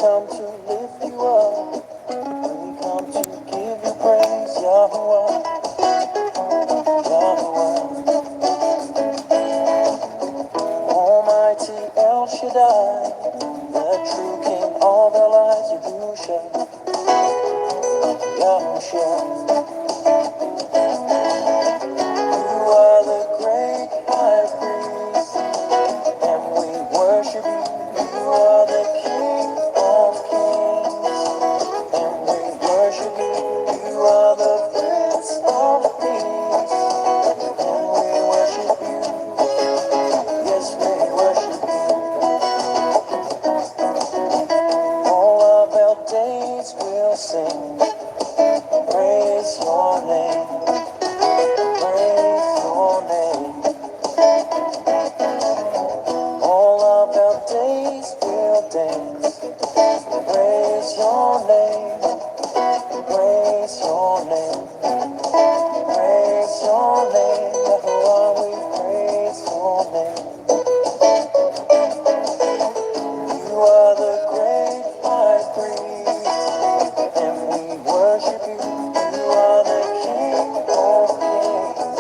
come to lift you up. We come to give you praise, Yahweh, Yahweh. Almighty El Shaddai, the true King of our lives, Yahusha, Yahusha. You are the great high priest, and we worship you. You are the King of kings, and we worship you. You are the Prince of Peace, and we worship you. Yes, we worship you. All of our days will sing, praise your name, praise your name. All of our days will dance, praise your name, praise your name, praise your name, Yahuwah, we praise your name. You are the great high priest, and we worship you. You are the King of kings,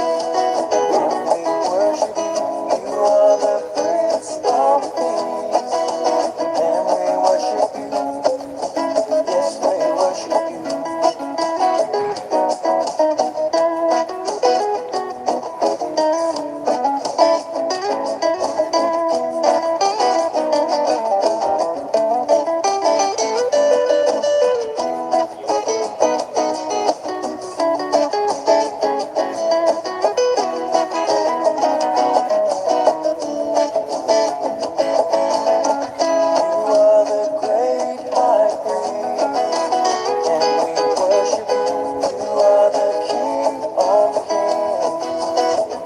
and we worship you. You are the Prince of Peace, and we worship you. Yes, we worship you. You are the great high priest, and we worship you. You are the King of kings,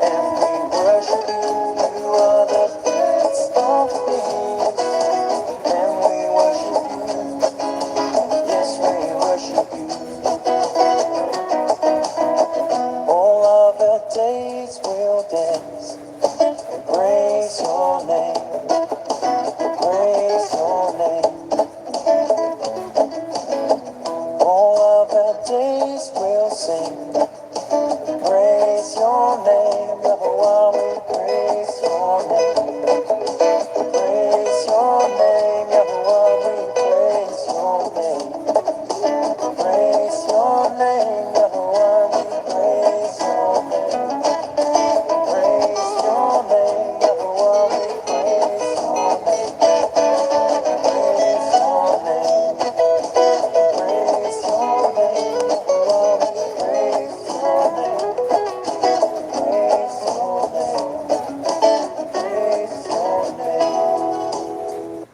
and we worship you. You are the Prince of Peace, and we worship you. Yes, we worship you. All of our days will dance, praise your name, praise your name. All of our days will sing, praise your name, Yahuwah, we praise your name, praise your name, Yahuwah, we praise your name, praise your name, Yahuwah, we praise your name, praise your name, Yahuwah, we praise your name, praise your name, praise your name, Yahuwah, we praise your name, praise your name, praise your name.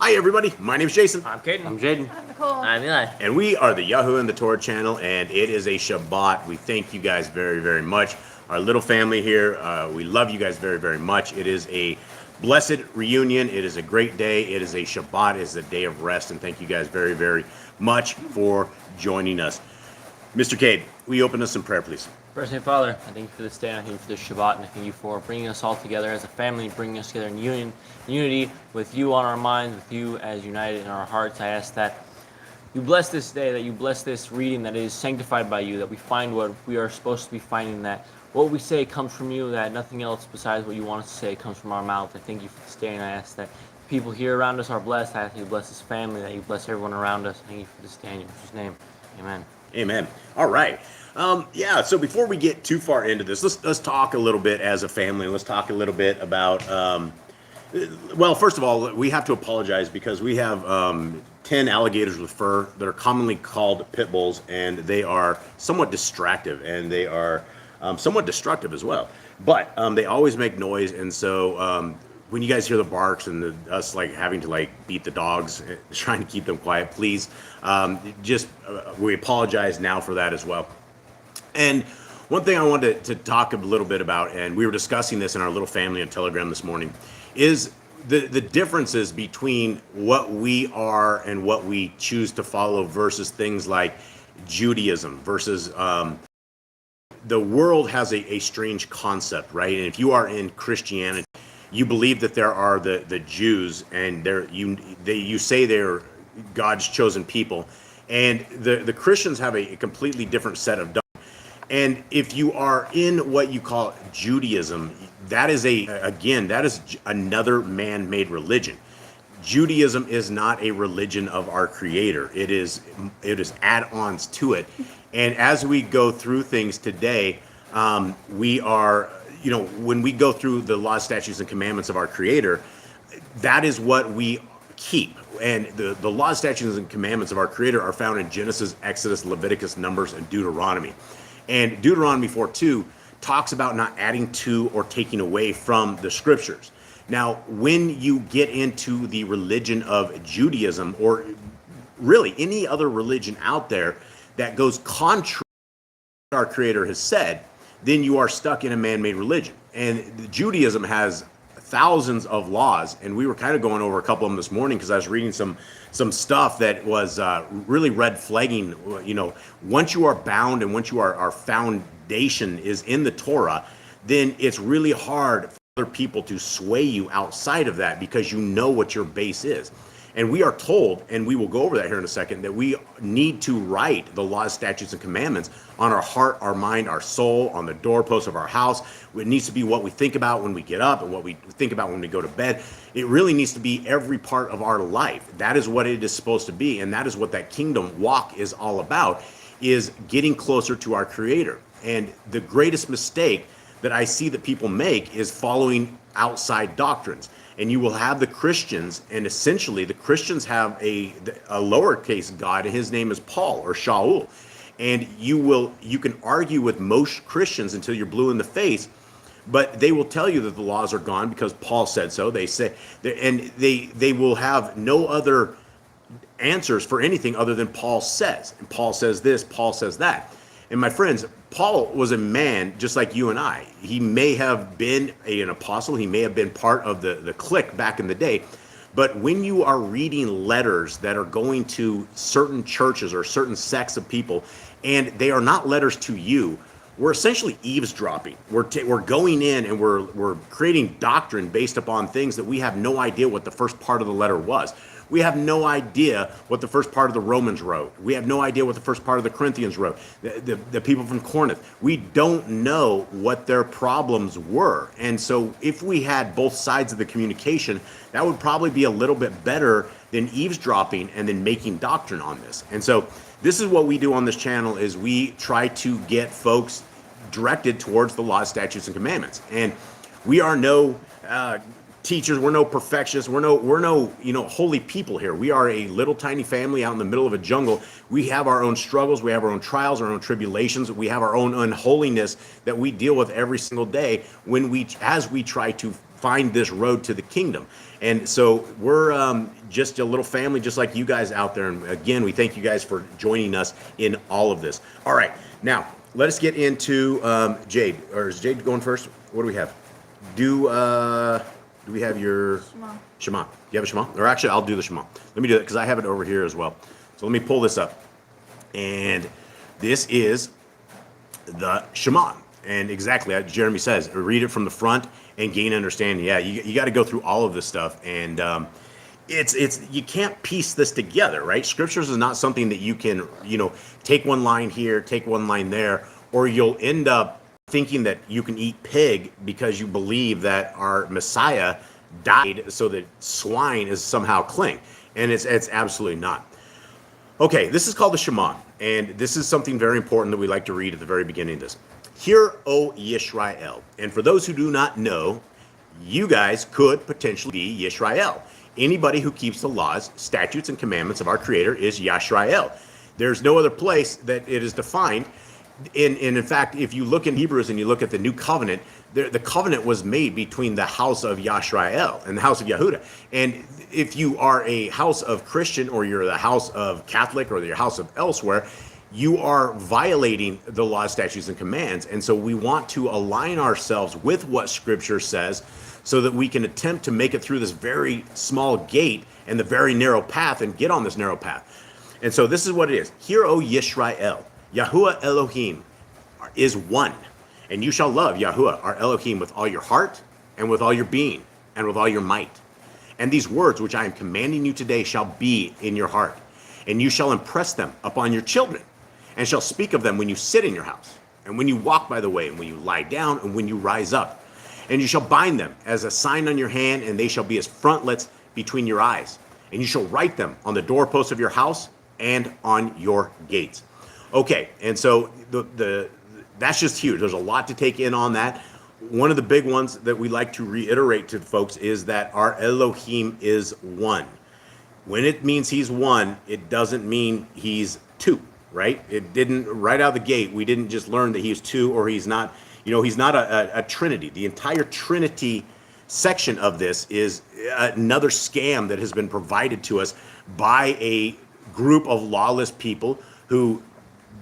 Hi everybody, my name is Jason, I'm Caden. I'm Jaden. I'm Eli. and we are the Yahoo and the Torah channel, and it is a Shabbat. We thank you guys very, very much. Our little family here, we love you guys very, very much. It is a blessed reunion. It is a great day. It is a Shabbat. It is a day of rest, and thank you guys very, very much for joining us. Mr. Cade, will you open us in prayer, please? First name, Father, I thank you for this day, and I thank you for this Shabbat, and I thank you for bringing us all together as a family, bringing us together in unity with you on our minds, with you as united in our hearts. I ask that you bless this day, that you bless this reading, that it is sanctified by you, that we find what we are supposed to be finding, that what we say comes from you, that nothing else besides what you want us to say comes from our mouth. I thank you for this day, and I ask that people here around us are blessed. I ask that you bless this family, that you bless everyone around us. Thank you for this day in your precious name. Amen. Amen. All right. Yeah, so before we get too far into this, let's talk a little bit as a family. Let's talk a little bit about, well, first of all, we have to apologize because we have 10 alligators with fur that are commonly called pit bulls, and they are somewhat distractive, and they are somewhat destructive as well. But they always make noise, and so when you guys hear the barks and us like having to like beat the dogs, trying to keep them quiet, please, we apologize now for that as well. And one thing I wanted to talk a little bit about, and we were discussing this in our little family on Telegram this morning, is the differences between what we are and what we choose to follow versus things like Judaism versus the world has a strange concept, right? And if you are in Christianity, you believe that there are the Jews, and you say they're God's chosen people, and the Christians have a completely different set of doctrine. And if you are in what you call Judaism, that is another man-made religion. Judaism is not a religion of our Creator. It is add-ons to it. And as we go through things today, we are, when we go through the laws, statutes, and commandments of our Creator, that is what we keep. And the laws, statutes, and commandments of our Creator are found in Genesis, Exodus, Leviticus, Numbers, and Deuteronomy. And Deuteronomy 4:2 talks about not adding to or taking away from the Scriptures. Now, when you get into the religion of Judaism, or really any other religion out there that goes contrary to what our Creator has said, then you are stuck in a man-made religion. And Judaism has thousands of laws, and we were kind of going over a couple of them this morning because I was reading some stuff that was really red flagging. Once you are bound and once our foundation is in the Torah, then it's really hard for other people to sway you outside of that, because you know what your base is. And we are told, and we will go over that here in a second, that we need to write the laws, statutes, and commandments on our heart, our mind, our soul, on the doorposts of our house. It needs to be what we think about when we get up and what we think about when we go to bed. It really needs to be every part of our life. That is what it is supposed to be, and that is what that kingdom walk is all about, is getting closer to our Creator. And the greatest mistake that I see that people make is following outside doctrines. And you will have the Christians, and essentially the Christians have a lowercase God, and his name is Paul or Shaul. And you can argue with most Christians until you're blue in the face, but they will tell you that the laws are gone because Paul said so. They say, and they will have no other answers for anything other than Paul says. And Paul says this, Paul says that. And my friends, Paul was a man just like you and I. He may have been an apostle. He may have been part of the clique back in the day. But when you are reading letters that are going to certain churches or certain sects of people, and they are not letters to you, we're essentially eavesdropping. We're going in and we're creating doctrine based upon things that we have no idea what the first part of the letter was. We have no idea what the first part of the Romans wrote. We have no idea what the first part of the Corinthians wrote. The people from Corinth, we don't know what their problems were. And so if we had both sides of the communication, that would probably be a little bit better than eavesdropping and then making doctrine on this. And so this is what we do on this channel, is we try to get folks directed towards the laws, statutes, and commandments. And we are no teachers, we're no perfectionists, we're no holy people here. We are a little tiny family out in the middle of a jungle. We have our own struggles, we have our own trials, our own tribulations, we have our own unholiness that we deal with every single day as we try to find this road to the kingdom. And so we're just a little family just like you guys out there. And again, we thank you guys for joining us in all of this. All right, now let us get into Jade. Or is Jade going first? What do we have? Do we have your Shema? Do you have a Shema? Or actually, I'll do the Shema. Let me do it because I have it over here as well. So let me pull this up. And this is the Shema. And exactly, as Jeremy says, read it from the front and gain understanding. Yeah, you got to go through all of this stuff. And it's you can't piece this together, right? Scriptures is not something that you can, take one line here, take one line there, or you'll end up thinking that you can eat pig because you believe that our Messiah died so that swine is somehow clean. And it's absolutely not. Okay, this is called the Shema. And this is something very important that we like to read at the very beginning of this. Hear, O Yisrael. And for those who do not know, you guys could potentially be Yisrael. Anybody who keeps the laws, statutes, and commandments of our Creator is Yisrael. There's no other place that it is defined. In fact, if you look in Hebrews and you look at the new covenant, the covenant was made between the house of Yisrael and the house of Yehuda. And if you are a house of Christian, or you're the house of Catholic, or your house of elsewhere, you are violating the laws, statutes, and commands. And so we want to align ourselves with what Scripture says so that we can attempt to make it through this very small gate and the very narrow path and get on this narrow path. And so this is what it is. Hear, O Yisrael. Yahuwah Elohim, is one. And you shall love Yahuwah, our Elohim, with all your heart and with all your being and with all your might. And these words which I am commanding you today shall be in your heart. And you shall impress them upon your children, and shall speak of them when you sit in your house, and when you walk by the way, and when you lie down, and when you rise up. And you shall bind them as a sign on your hand, and they shall be as frontlets between your eyes. And you shall write them on the doorposts of your house and on your gates. Okay, and so that's just huge. There's a lot to take in on that. One of the big ones that we like to reiterate to folks is that our Elohim is one. When it means he's one, it doesn't mean he's two, right? It didn't, right out of the gate, we didn't just learn that he's two or he's not, he's not a trinity. The entire trinity section of this is another scam that has been provided to us by a group of lawless people who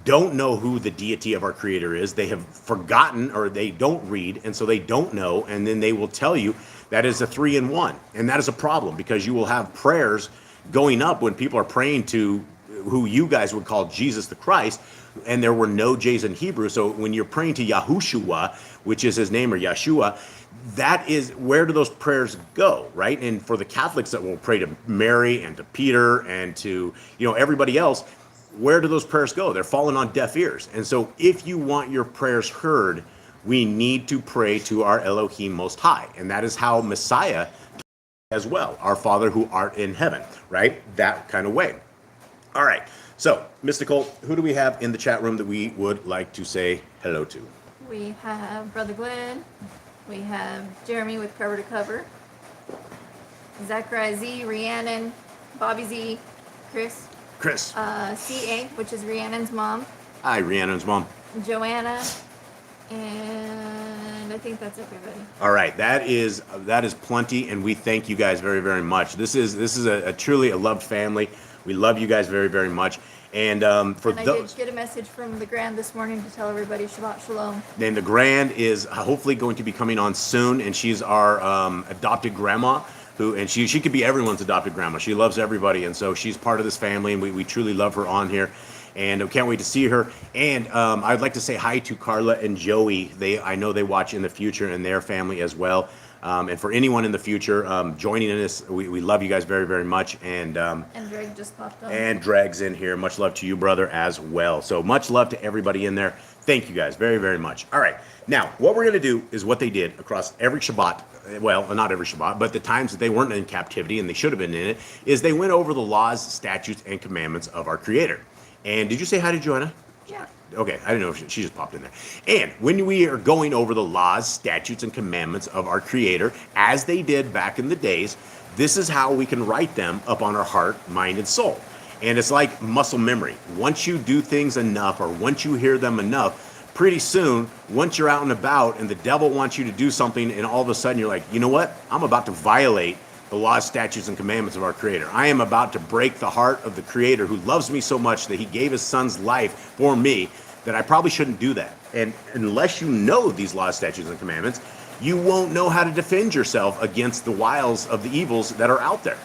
don't know who the deity of our creator is. They have forgotten, or they don't read, and so they don't know, and then they will tell you that is a 3-in-1. And that is a problem, because you will have prayers going up when people are praying to who you guys would call Jesus the Christ, and there were no J's in Hebrew. So when you're praying to Yahushua, which is his name, or Yeshua, that is, where do those prayers go, right? And for the Catholics that will pray to Mary and to Peter and to everybody else, where do those prayers go? They're falling on deaf ears. And so if you want your prayers heard, we need to pray to our Elohim Most High, and that is how Messiah as well, our Father who art in heaven, right? That kind of way. All right, so Mystical, who do we have in the chat room that we would like to say hello to? We have Brother Glenn, we have Jeremy with Cover to Cover, Zachariah Z, Rhiannon, Bobby Z, Chris, CA, which is Rhiannon's mom, Hi, Rhiannon's mom. Joanna, and I think that's everybody. All right, that is plenty, and we thank you guys very, very much. This is a truly a loved family. We love you guys very, very much. And I did get a message from the Grand this morning to tell everybody Shabbat Shalom. Then the Grand is hopefully going to be coming on soon, and she's our adopted grandma, and she could be everyone's adopted grandma. She loves everybody, and so she's part of this family, and we truly love her on here. And I can't wait to see her. And I'd like to say hi to Carla and Joey. I know they watch in the future, and their family as well. And for anyone in the future joining in this, we love you guys very, very much. And Dreg just popped on. And Dreg's in here. Much love to you, brother, as well. So much love to everybody in there. Thank you guys very, very much. All right. Now, what we're going to do is what they did across every Shabbat. Well, not every Shabbat, but the times that they weren't in captivity and they should have been in it, is they went over the laws, statutes, and commandments of our Creator. And did you say hi to Joanna? Yeah. Okay, I didn't know if she just popped in there. And when we are going over the laws, statutes, and commandments of our Creator, as they did back in the days, this is how we can write them up on our heart, mind, and soul. And it's like muscle memory. Once you do things enough, or once you hear them enough, pretty soon, once you're out and about and the devil wants you to do something, and all of a sudden you're like, you know what? I'm about to violate the laws, statutes, and commandments of our Creator. I am about to break the heart of the Creator who loves me so much that he gave his son's life for me, that I probably shouldn't do that. And unless you know these laws, statutes, and commandments, you won't know how to defend yourself against the wiles of the evils that are out there.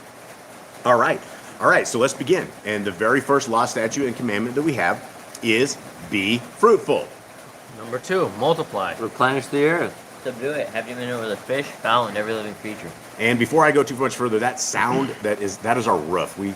All right, so let's begin. And the very first law, statute, and commandment that we have is be fruitful. Number 2, multiply. Replenish the earth. Subdue it. Have dominion over the fish, fowl, and every living creature. And before I go too much further, that sound, that is our roof. We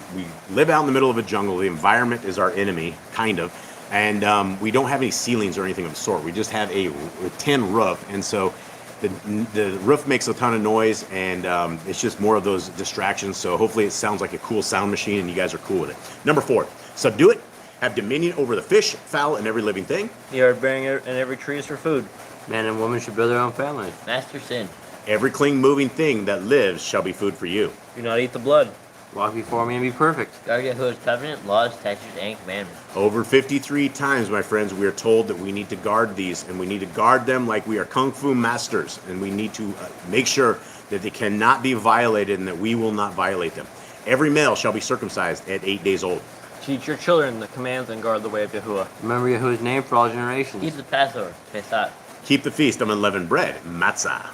live out in the middle of a jungle. The environment is our enemy, kind of. And we don't have any ceilings or anything of the sort. We just have a tin roof. And so the roof makes a ton of noise, and it's just more of those distractions. So hopefully it sounds like a cool sound machine, and you guys are cool with it. Number 4, subdue it. Have dominion over the fish, fowl, and every living thing. The earth bearing and every tree is for food. Man and woman should build their own families. Master sin. Every clean moving thing that lives shall be food for you. Do not eat the blood. Walk before me and be perfect. Guard Yahuwah's covenant, laws, statutes, and commandments. Over 53 times, my friends, we are told that we need to guard these, and we need to guard them like we are kung fu masters, and we need to make sure that they cannot be violated and that we will not violate them. Every male shall be circumcised at 8 days old. Teach your children the commands and guard the way of Yahuwah. Remember Yahuwah's name for all generations. Keep the Passover, Pesach. Keep the feast of unleavened bread, matzah.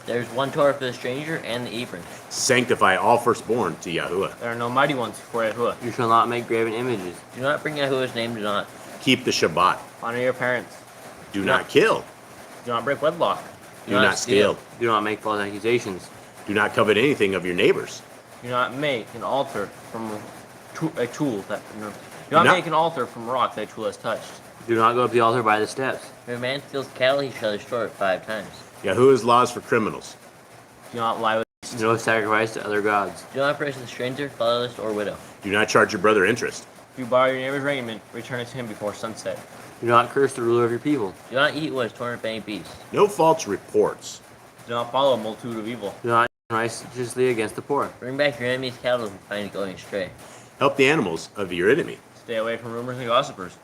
There's one Torah for the stranger and the Ephraim. Sanctify all firstborn to Yahuwah. There are no mighty ones for Yahuwah. You shall not make graven images. Do not bring Yahuwah's name to naught. Keep the Shabbat. Honor your parents. Do not kill. Do not break wedlock. Do not steal. Do not make false accusations. Do not covet anything of your neighbors. Do not make an altar from a tool that. No, do not- not make an altar from rock that a tool has touched. Do not go up the altar by the steps. If a man steals cattle, he shall destroy it 5 times. Yahuwah's laws for criminals. Do not lie with. No sacrifice to other gods. Do not oppress a stranger, fatherless, or widow. Do not charge your brother interest. If you borrow your neighbor's raiment, return it to him before sunset. Do not curse the ruler of your people. Do not eat what is torn up by any beast. No false reports. Do not follow a multitude of evil. Do not righteously against the poor. Bring back your enemy's cattle if you find it going astray. Help the animals of your enemy. Stay away from rumors and gossipers.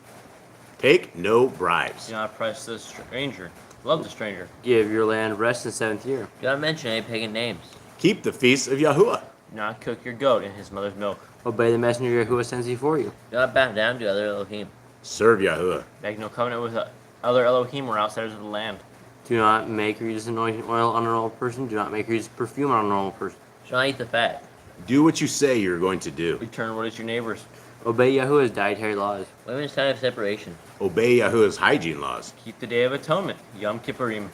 Take no bribes. Do not oppress the stranger. Love the stranger. Give your land rest in the 7th year. Do not mention any pagan names. Keep the feasts of Yahuwah. Do not cook your goat in his mother's milk. Obey the messenger Yahuwah sends before you. Do not bow down to other Elohim. Serve Yahuwah. Make no covenant with other Elohim or outsiders of the land. Do not make or use anointing oil on a normal person. Do not make or use perfume on a normal person. Do not eat the fat. Do what you say you're going to do. Return what is your neighbor's. Obey Yahuwah's dietary laws. Women's time of separation. Obey Yahuwah's hygiene laws. Keep the Day of Atonement, Yom Kippurim.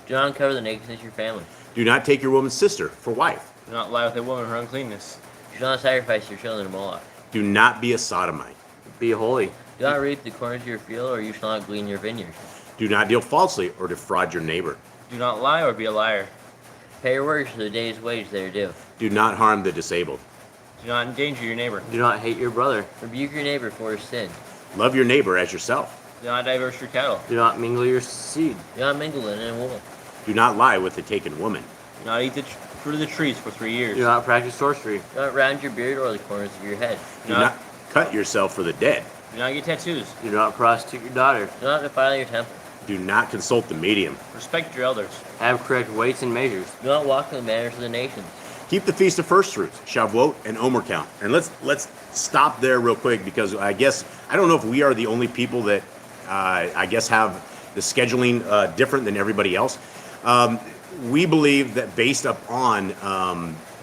Do not uncover the nakedness of your family. Do not take your woman's sister for wife. Do not lie with a woman her uncleanness. Do not sacrifice your children to Moloch. Do not be a sodomite. Be holy. Do not reap the corners of your field, or you shall not glean your vineyard. Do not deal falsely or defraud your neighbor. Do not lie or be a liar. Pay your workers for the day's wage they are due. Do not harm the disabled. Do not endanger your neighbor. Do not hate your brother. Rebuke your neighbor for his sin. Love your neighbor as yourself. Do not diverse your cattle. Do not mingle your seed. Do not mingle linen and wool. Do not lie with the taken woman. Do not eat the fruit of the trees for 3 years. Do not practice sorcery. Do not round your beard or the corners of your head. Do not cut yourself for the dead. Do not get tattoos. Do not prostitute your daughter. Do not defile your temple. Do not consult the medium. Respect your elders. Have correct weights and measures. Do not walk in the manners of the nations. Keep the Feast of First Fruits, Shavuot, and Omer count. And let's stop there real quick because I don't know if we are the only people that I guess have the scheduling different than everybody else. We believe that based upon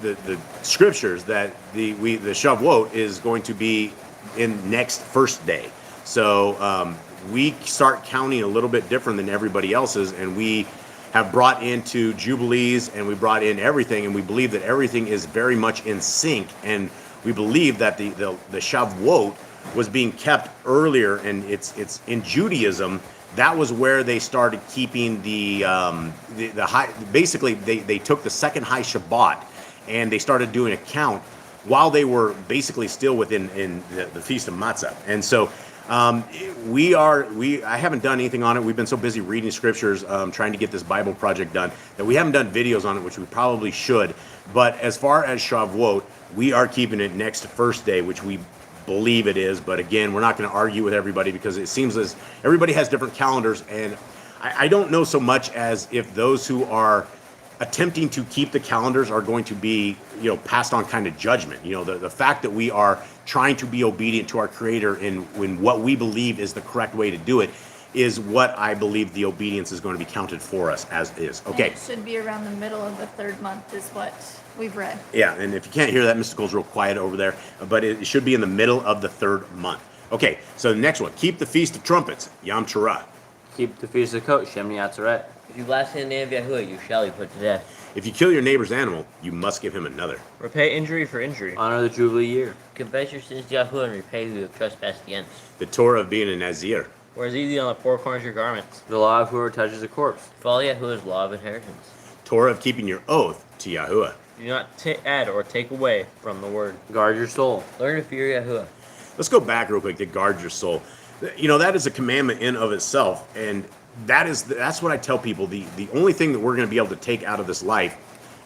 the scriptures that the Shavuot is going to be in next first day. So we start counting a little bit different than everybody else's, and we have brought into Jubilees and we brought in everything, and we believe that everything is very much in sync, and we believe that the Shavuot was being kept earlier, and it's in Judaism. That was where they started keeping the high. Basically, they took the second high Shabbat and they started doing a count while they were basically still within the Feast of Matzah. And so I haven't done anything on it. We've been so busy reading scriptures, trying to get this Bible project done, that we haven't done videos on it, which we probably should. But as far as Shavuot, we are keeping it next to first day, which we believe it is. But again, we're not going to argue with everybody because it seems as everybody has different calendars, and I don't know so much as if those who are attempting to keep the calendars are going to be, passed on kind of judgment. The fact that we are trying to be obedient to our Creator in what we believe is the correct way to do it is what I believe the obedience is going to be counted for us as is. Okay. And it should be around the middle of the 3rd month is what we've read. Yeah, and if you can't hear that, Mystical's real quiet over there, but it should be in the middle of the 3rd month. Okay, so the next one, keep the Feast of Trumpets, Yom Teruah. Keep the feast of Kot, Shemini Atzeret. If you blaspheme the name of Yahuwah, you shall be put to death. If you kill your neighbor's animal, you must give him another. Repay injury for injury. Honor the Jubilee year. Confess your sins to Yahuwah and repay who you have trespassed against. The Torah of being a Nazir. Wears easy on the 4 corners of your garments. The law of whoever touches a corpse. Follow Yahuwah's law of inheritance. Torah of keeping your oath to Yahuwah. Do not add or take away from the word. Guard your soul. Learn to fear Yahuwah. Let's go back real quick to guard your soul. That is a commandment in of itself, and that's what I tell people. The only thing that we're going to be able to take out of this life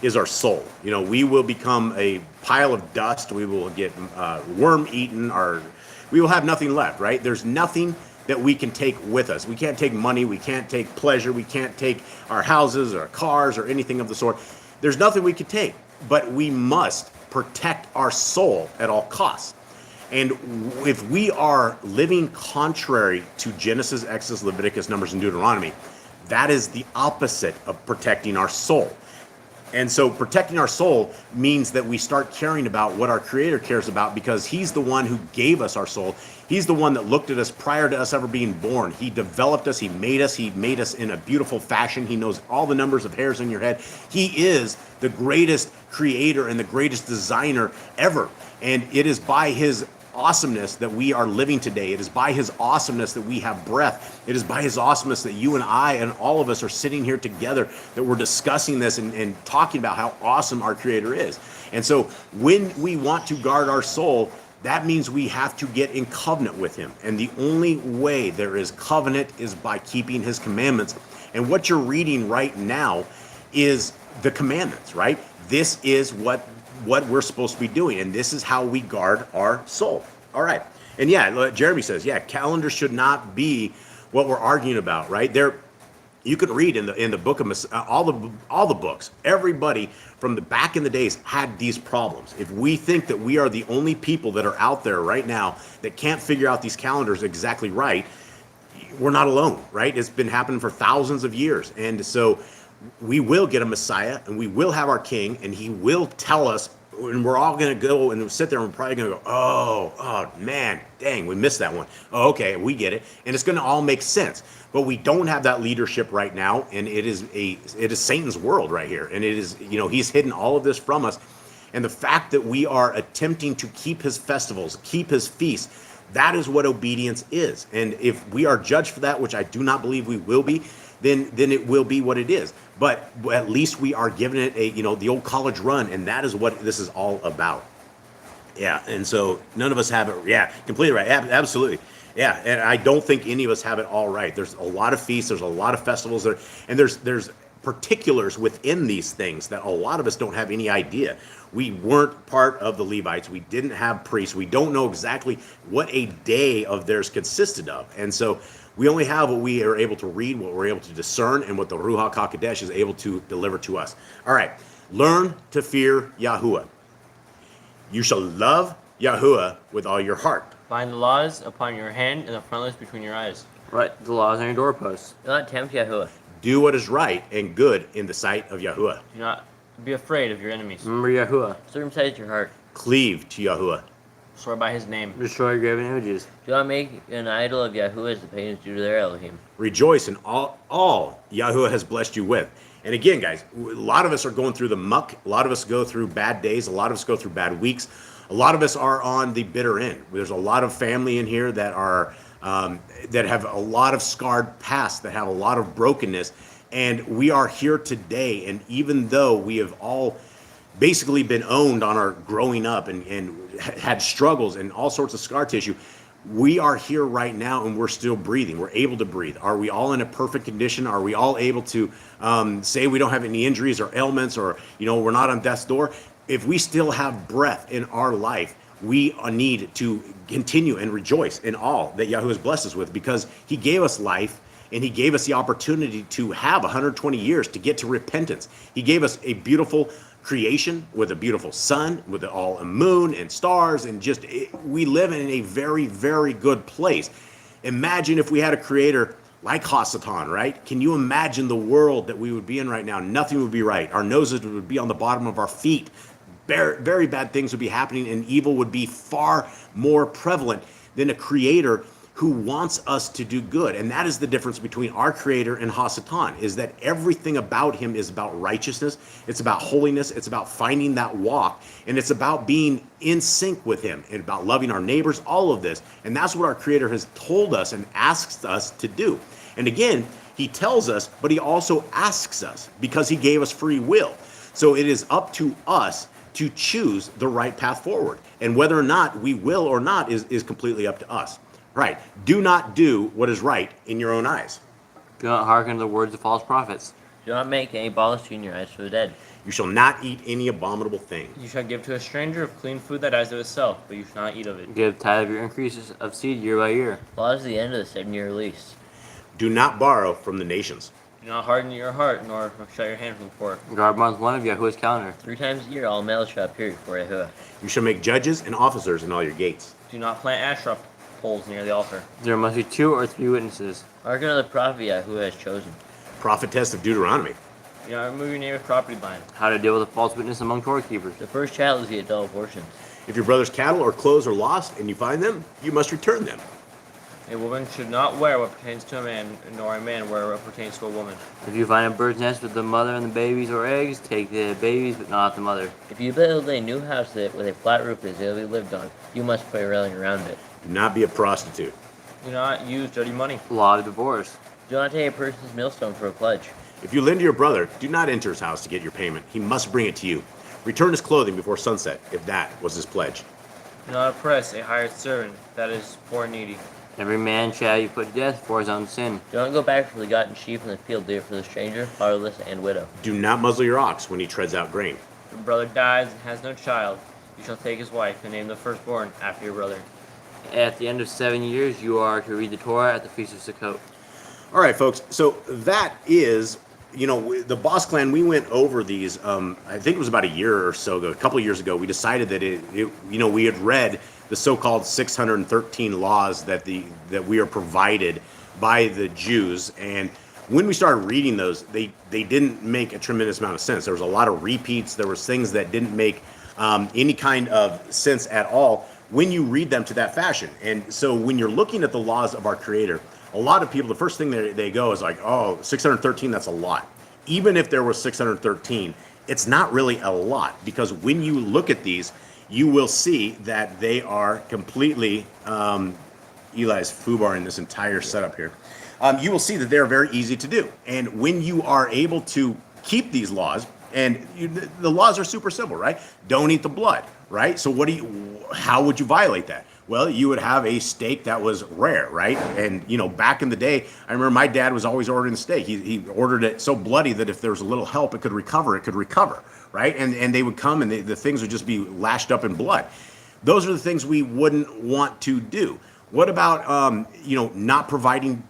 is our soul. We will become a pile of dust. We will get worm eaten. We will have nothing left, right? There's nothing that we can take with us. We can't take money. We can't take pleasure. We can't take our houses or cars or anything of the sort. There's nothing we can take, but we must protect our soul at all costs. And if we are living contrary to Genesis, Exodus, Leviticus, Numbers, and Deuteronomy, that is the opposite of protecting our soul. And so protecting our soul means that we start caring about what our Creator cares about, because He's the one who gave us our soul. He's the one that looked at us prior to us ever being born. He developed us. He made us. He made us in a beautiful fashion. He knows all the numbers of hairs in your head. He is the greatest creator and the greatest designer ever. And it is by His awesomeness that we are living today. It is by His awesomeness that we have breath. It is by His awesomeness that you and I and all of us are sitting here together, that we're discussing this and talking about how awesome our Creator is. And so when we want to guard our soul, that means we have to get in covenant with Him. And the only way there is covenant is by keeping His commandments. And what you're reading right now is the commandments, right? This is what we're supposed to be doing, and this is how we guard our soul. All right. And yeah, Jeremy says, yeah, calendar should not be what we're arguing about, right? There, you can read in the book of all the books. Everybody from the back in the days had these problems. If we think that we are the only people that are out there right now that can't figure out these calendars exactly right, we're not alone, right? It's been happening for thousands of years, and so we will get a Messiah, and we will have our King, and He will tell us, and we're all going to go and sit there, and we're probably going to go, oh man, dang, we missed that one. Oh, okay, we get it, and it's going to all make sense. But we don't have that leadership right now, and it is Satan's world right here, and it is, he's hidden all of this from us. And the fact that we are attempting to keep His festivals, keep His feasts, that is what obedience is. And if we are judged for that, which I do not believe we will be, then it will be what it is. But at least we are giving it the old college run, and that is what this is all about. Yeah, and so none of us have it. Yeah, completely right. Absolutely. Yeah, and I don't think any of us have it all right. There's a lot of feasts. There's a lot of festivals there, and there's particulars within these things that a lot of us don't have any idea. We weren't part of the Levites. We didn't have priests. We don't know exactly what a day of theirs consisted of, and so we only have what we are able to read, what we're able to discern, and what the Ruach HaKodesh is able to deliver to us. All right, learn to fear Yahuwah. You shall love Yahuwah with all your heart. Bind the laws upon your hand and the frontlets between your eyes. Write the laws on your doorposts. Do not tempt Yahuwah. Do what is right and good in the sight of Yahuwah. Do not be afraid of your enemies. Remember Yahuwah. Circumcise your heart. Cleave to Yahuwah. Swear by His name. Destroy graven images. Do not make an idol of Yahuwah as the pagans do to their Elohim. Rejoice in all Yahuwah has blessed you with. And again, guys, a lot of us are going through the muck. A lot of us go through bad days. A lot of us go through bad weeks. A lot of us are on the bitter end. There's a lot of family in here that are that have a lot of scarred past, that have a lot of brokenness. And we are here today. And even though we have all basically been owned on our growing up and had struggles and all sorts of scar tissue, we are here right now and we're still breathing. We're able to breathe. Are we all in a perfect condition? Are we all able to say we don't have any injuries or ailments, or we're not on death's door? If we still have breath in our life, we need to continue and rejoice in all that Yahuwah has blessed us with, because He gave us life and He gave us the opportunity to have 120 years to get to repentance. He gave us a beautiful creation with a beautiful sun, with all a moon and stars, and we live in a very, very good place. Imagine if we had a creator like Hasatan, right? Can you imagine the world that we would be in right now? Nothing would be right. Our noses would be on the bottom of our feet. Very, very bad things would be happening, and evil would be far more prevalent than a creator who wants us to do good. And that is the difference between our creator and Hasatan, is that everything about him is about righteousness. It's about holiness. It's about finding that walk. And it's about being in sync with him and about loving our neighbors, all of this. And that's what our creator has told us and asks us to do. And again, he tells us, but he also asks us, because he gave us free will. So it is up to us to choose the right path forward. And whether or not we will or not is completely up to us. Right. Do not do what is right in your own eyes. Do not hearken to the words of false prophets. Do not make any idolatry in your eyes for the dead. You shall not eat any abominable thing. You shall give to a stranger of clean food that dies of itself, but you shall not eat of it. Give tithe of your increases of seed year by year. Law is the end of the 7-year lease. Do not borrow from the nations. Do not harden your heart, nor shut your hand from the poor. Guard month 1 of Yahuwah's calendar. 3 times a year all males shall appear before Yahuwah. You shall make judges and officers in all your gates. Do not plant Asherah poles near the altar. There must be 2 or 3 witnesses. Hearken to the prophet Yahuwah has chosen. Prophetess of Deuteronomy. You know, remove your neighbor's property line. How to deal with a false witness among Torah keepers. The first child is the adult portion. If your brother's cattle or clothes are lost and you find them, you must return them. A woman should not wear what pertains to a man, nor a man wear what pertains to a woman. If you find a bird's nest with the mother and the babies or eggs, take the babies but not the mother. If you build a new house with a flat roof that is able to be lived on, you must put a railing around it. Do not be a prostitute. Do not use dirty money. Law of divorce. Do not take a person's millstone for a pledge. If you lend to your brother, do not enter his house to get your payment. He must bring it to you. Return his clothing before sunset, if that was his pledge. Do not oppress a hired servant, that is poor and needy. Every man shall you put to death for his own sin. Do not go back for the gotten sheep in the field, do it for the stranger, fatherless, and widow. Do not muzzle your ox when he treads out grain. If your brother dies and has no child, you shall take his wife and name the firstborn after your brother. At the end of 7 years, you are to read the Torah at the Feast of Sukkot. All right, folks. So that is, the Boss Clan, we went over these, I think it was about a year or so ago, a couple of years ago. We decided that we had read the so-called 613 laws that we are provided by the Jews. And when we started reading those, they didn't make a tremendous amount of sense. There was a lot of repeats. There was things that didn't make any kind of sense at all when you read them to that fashion. And so when you're looking at the laws of our Creator, a lot of people, the first thing they go is like, oh, 613, that's a lot. Even if there was 613, it's not really a lot, because when you look at these, you will see that they are completely, Eli's foobar in this entire setup here. You will see that they're very easy to do. And when you are able to keep these laws, and the laws are super simple, right? Don't eat the blood, right? So how would you violate that? Well, you would have a steak that was rare, right? And, back in the day, I remember my dad was always ordering steak. He ordered it so bloody that if there was a little help, it could recover, right? And they would come and the things would just be lashed up in blood. Those are the things we wouldn't want to do. What about, not providing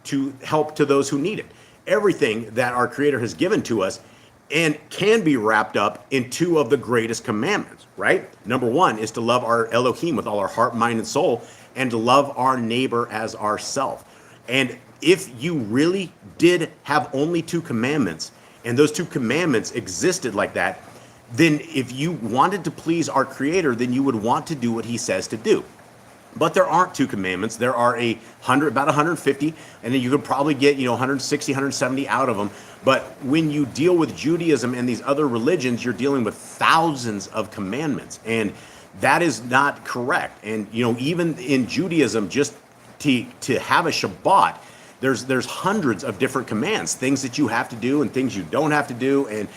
help to those who need it? Everything that our Creator has given to us and can be wrapped up in two of the greatest commandments, right? Number one is to love our Elohim with all our heart, mind, and soul, and to love our neighbor as ourself. And if you really did have only two commandments, and those two commandments existed like that, then if you wanted to please our Creator, then you would want to do what He says to do. But there aren't two commandments. There are about 150, and then you could probably get 160, 170 out of them. But when you deal with Judaism and these other religions, you're dealing with thousands of commandments, and that is not correct. And even in Judaism, just to have a Shabbat, there's hundreds of different commands, things that you have to do and things you don't have to do, and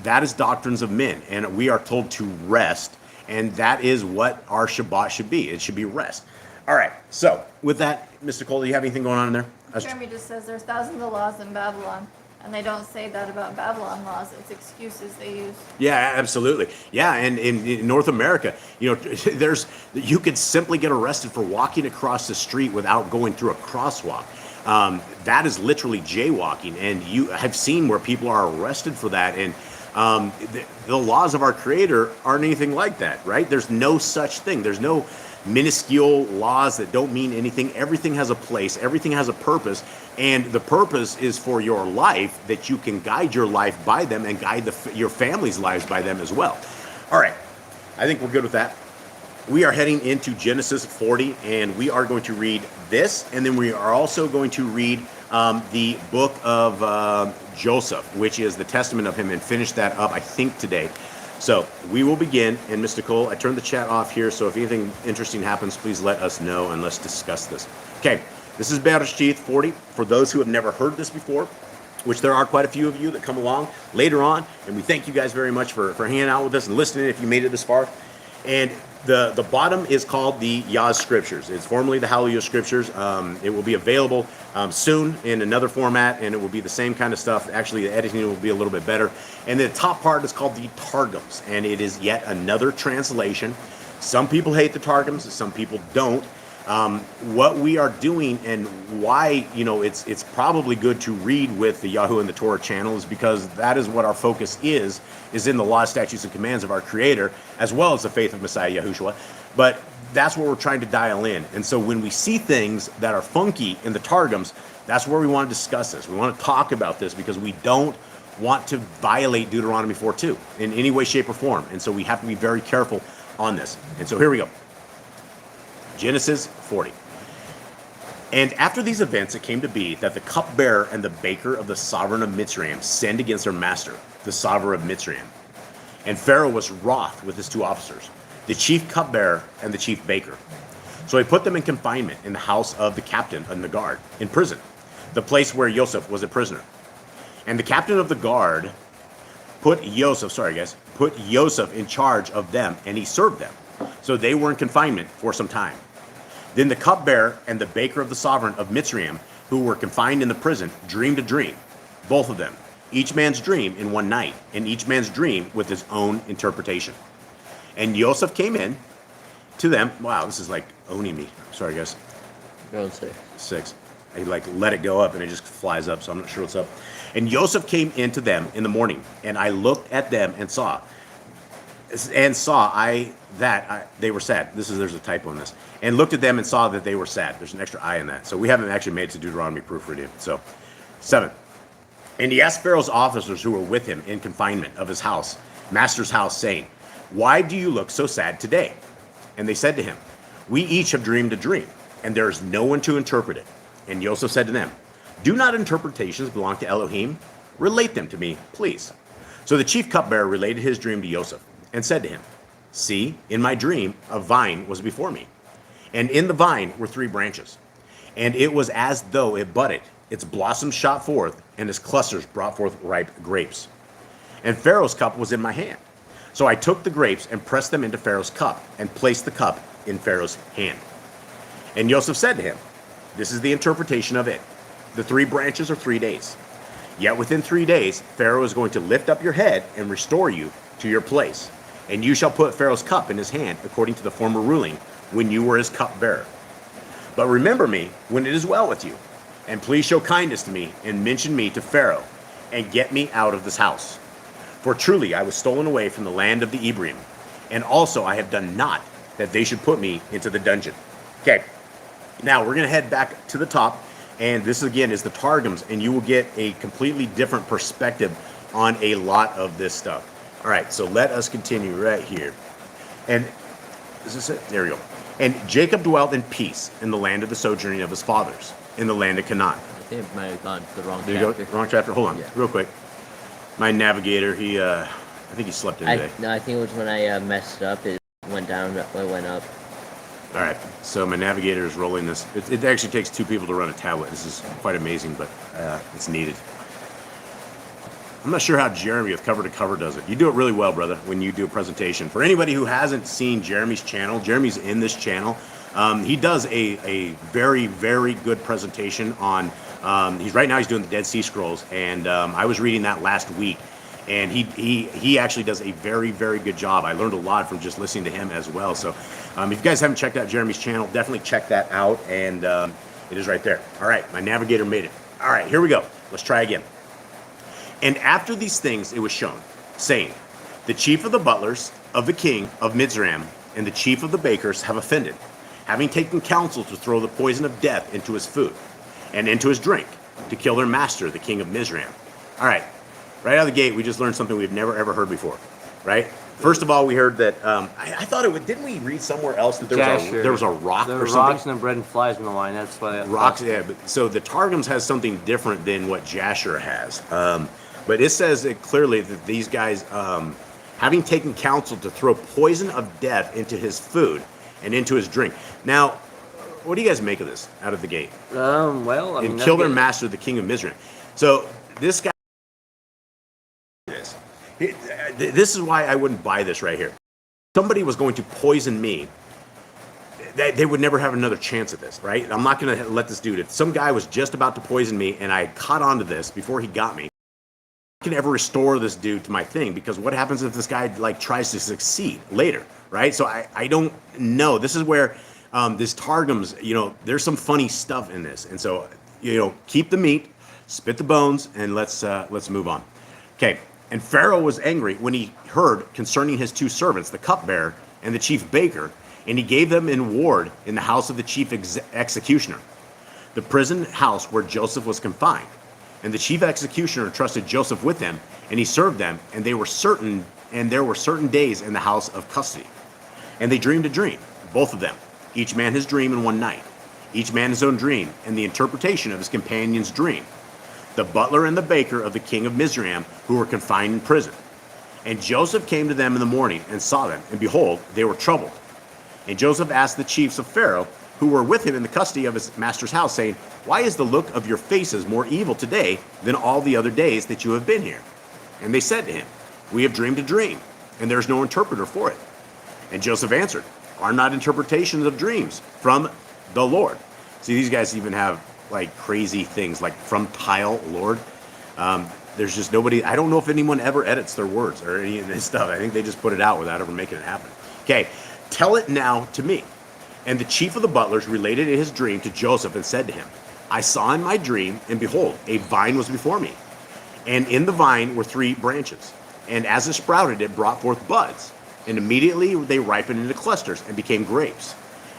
that is doctrines of men, and we are told to rest. And that is what our Shabbat should be. It should be rest. All right. So with that, Mr. Cole, do you have anything going on in there? Jeremy just says there's thousands of laws in Babylon, and they don't say that about Babylon laws. It's excuses they use. Yeah, absolutely. Yeah, and in North America, you could simply get arrested for walking across the street without going through a crosswalk. That is literally jaywalking, and I've seen where people are arrested for that, and the laws of our Creator aren't anything like that, right? There's no such thing. There's no minuscule laws that don't mean anything. Everything has a place. Everything has a purpose. And the purpose is for your life, that you can guide your life by them and guide your family's lives by them as well. All right. I think we're good with that. We are heading into Genesis 40, and we are going to read this, and then we are also going to read the book of Joseph, which is the testament of him, and finish that up, I think, today. So we will begin, and Mr. Cole, I turned the chat off here, so if anything interesting happens, please let us know, and let's discuss this. Okay, this is Bereshith 40. For those who have never heard this before, which there are quite a few of you that come along later on, and we thank you guys very much for hanging out with us and listening if you made it this far. And the bottom is called the Yah Scriptures. It's formerly the Hallelujah Scriptures. It will be available soon in another format, and it will be the same kind of stuff. Actually, the editing will be a little bit better. And the top part is called the Targums, and it is yet another translation. Some people hate the Targums, some people don't. What we are doing and why it's probably good to read with the Yahoo and the Torah channel is because that is what our focus is in the law, statutes, and commands of our Creator, as well as the faith of Messiah Yahushua. But that's what we're trying to dial in. And so when we see things that are funky in the Targums, that's where we want to discuss this. We want to talk about this because we don't want to violate Deuteronomy 4:2 in any way, shape, or form. And so we have to be very careful on this. And so here we go. Genesis 40. And after these events, it came to be that the cupbearer and the baker of the sovereign of Mitzrayim sinned against their master, the sovereign of Mitzrayim. And Pharaoh was wroth with his two officers, the chief cupbearer and the chief baker. So he put them in confinement in the house of the captain and the guard, in prison, the place where Joseph was a prisoner. And the captain of the guard put Joseph in charge of them, and he served them. So they were in confinement for some time. Then the cupbearer and the baker of the sovereign of Mitzrayim, who were confined in the prison, dreamed a dream, both of them, each man's dream in one night, and each man's dream with his own interpretation. And Joseph came in to them. Wow, this is like owning me. Sorry, guys. Go on 6. 6. I let it go up, and it just flies up, so I'm not sure what's up. And Joseph came into them in the morning, and I looked at them and saw they were sad. There's a typo in this. And looked at them and saw that they were sad. There's an extra I in that. So we haven't actually made it to Deuteronomy proofreading. So 7. And he asked Pharaoh's officers who were with him in confinement of his house, master's house, saying, "Why do you look so sad today?" And they said to him, "We each have dreamed a dream, and there is no one to interpret it." And Joseph said to them, "Do not interpretations belong to Elohim? Relate them to me, please." So the chief cupbearer related his dream to Joseph and said to him, "See, in my dream, a vine was before me, and in the vine were 3 branches, and it was as though it budded. Its blossoms shot forth, and its clusters brought forth ripe grapes. And Pharaoh's cup was in my hand. So I took the grapes and pressed them into Pharaoh's cup, and placed the cup in Pharaoh's hand." And Joseph said to him, "This is the interpretation of it. The 3 branches are 3 days. Yet within 3 days, Pharaoh is going to lift up your head and restore you to your place. And you shall put Pharaoh's cup in his hand according to the former ruling when you were his cupbearer. But remember me when it is well with you. And please show kindness to me and mention me to Pharaoh and get me out of this house. For truly I was stolen away from the land of the Ephraim. And also I have done naught that they should put me into the dungeon." Okay, now we're going to head back to the top. And this again is the Targums. And you will get a completely different perspective on a lot of this stuff. All right, so let us continue right here. And is this it? There we go. "And Jacob dwelt in peace in the land of the sojourning of his fathers, in the land of Canaan." I think it might have gone to the wrong There chapter. you go. Wrong chapter. Hold on, Yeah. real quick. My navigator, I think he slept in today. No, I think it was when I messed up. It went down, it went up. All right, so my navigator is rolling this. It actually takes 2 people to run a tablet. This is quite amazing, but it's needed. I'm not sure how Jeremy with Cover to Cover does it. You do it really well, brother, when you do a presentation. For anybody who hasn't seen Jeremy's channel, Jeremy's in this channel. He does a very, very good presentation on, right now he's doing the Dead Sea Scrolls, and I was reading that last week, and he actually does a very, very good job. I learned a lot from just listening to him as well. So if you guys haven't checked out Jeremy's channel, definitely check that out, and it is right there. All right, my navigator made it. All right, here we go. Let's try again. "And after these things it was shown, saying, The chief of the butlers of the king of Mitzrayim and the chief of the bakers have offended, having taken counsel to throw the poison of death into his food and into his drink, to kill their master, the king of Mizraim." All right, right out of the gate, we just learned something we've never ever heard before, right? First of all, we heard that, I thought it would, didn't we read somewhere else that there was a rock There or were something? rocks and the bread and flies in the line. That's why. Rocks, yeah. But, so the Targums has something different than what Jasher has. But it says it clearly that these guys, having taken counsel to throw poison of death into his food and into his drink. Now, what do you guys make of this out of the gate? Well, I mean, And that's kill their good. master, the king of Mizraim. So this guy, this is why I wouldn't buy this right here. Somebody was going to poison me. They would never have another chance at this, right? I'm not going to let this dude. If some guy was just about to poison me and I caught on to this before he got me, I can ever restore this dude to my thing, because what happens if this guy like tries to succeed later, right? So I don't know. This is where this Targums, there's some funny stuff in this, and so keep the meat, spit the bones, and let's move on. Okay. And Pharaoh was angry when he heard concerning his 2 servants, the cupbearer and the chief baker, and he gave them in ward in the house of the chief executioner, the prison house where Joseph was confined. And the chief executioner trusted Joseph with them, and he served them, and there were certain days in the house of custody. And they dreamed a dream, both of them, each man his dream in one night, each man his own dream, and the interpretation of his companion's dream. The butler and the baker of the king of Mizraim, who were confined in prison. And Joseph came to them in the morning and saw them, and behold, they were troubled. And Joseph asked the chiefs of Pharaoh, who were with him in the custody of his master's house, saying, Why is the look of your faces more evil today than all the other days that you have been here? And they said to him, We have dreamed a dream, and there is no interpreter for it. And Joseph answered, Are not interpretations of dreams from the Lord? See, these guys even have like crazy things like from tile Lord. There's just nobody, I don't know if anyone ever edits their words or any of this stuff. I think they just put it out without ever making it happen. Okay, tell it now to me. And the chief of the butlers related his dream to Joseph and said to him, I saw in my dream, and behold, a vine was before me. And in the vine were 3 branches. And as it sprouted, it brought forth buds. And immediately they ripened into clusters and became grapes.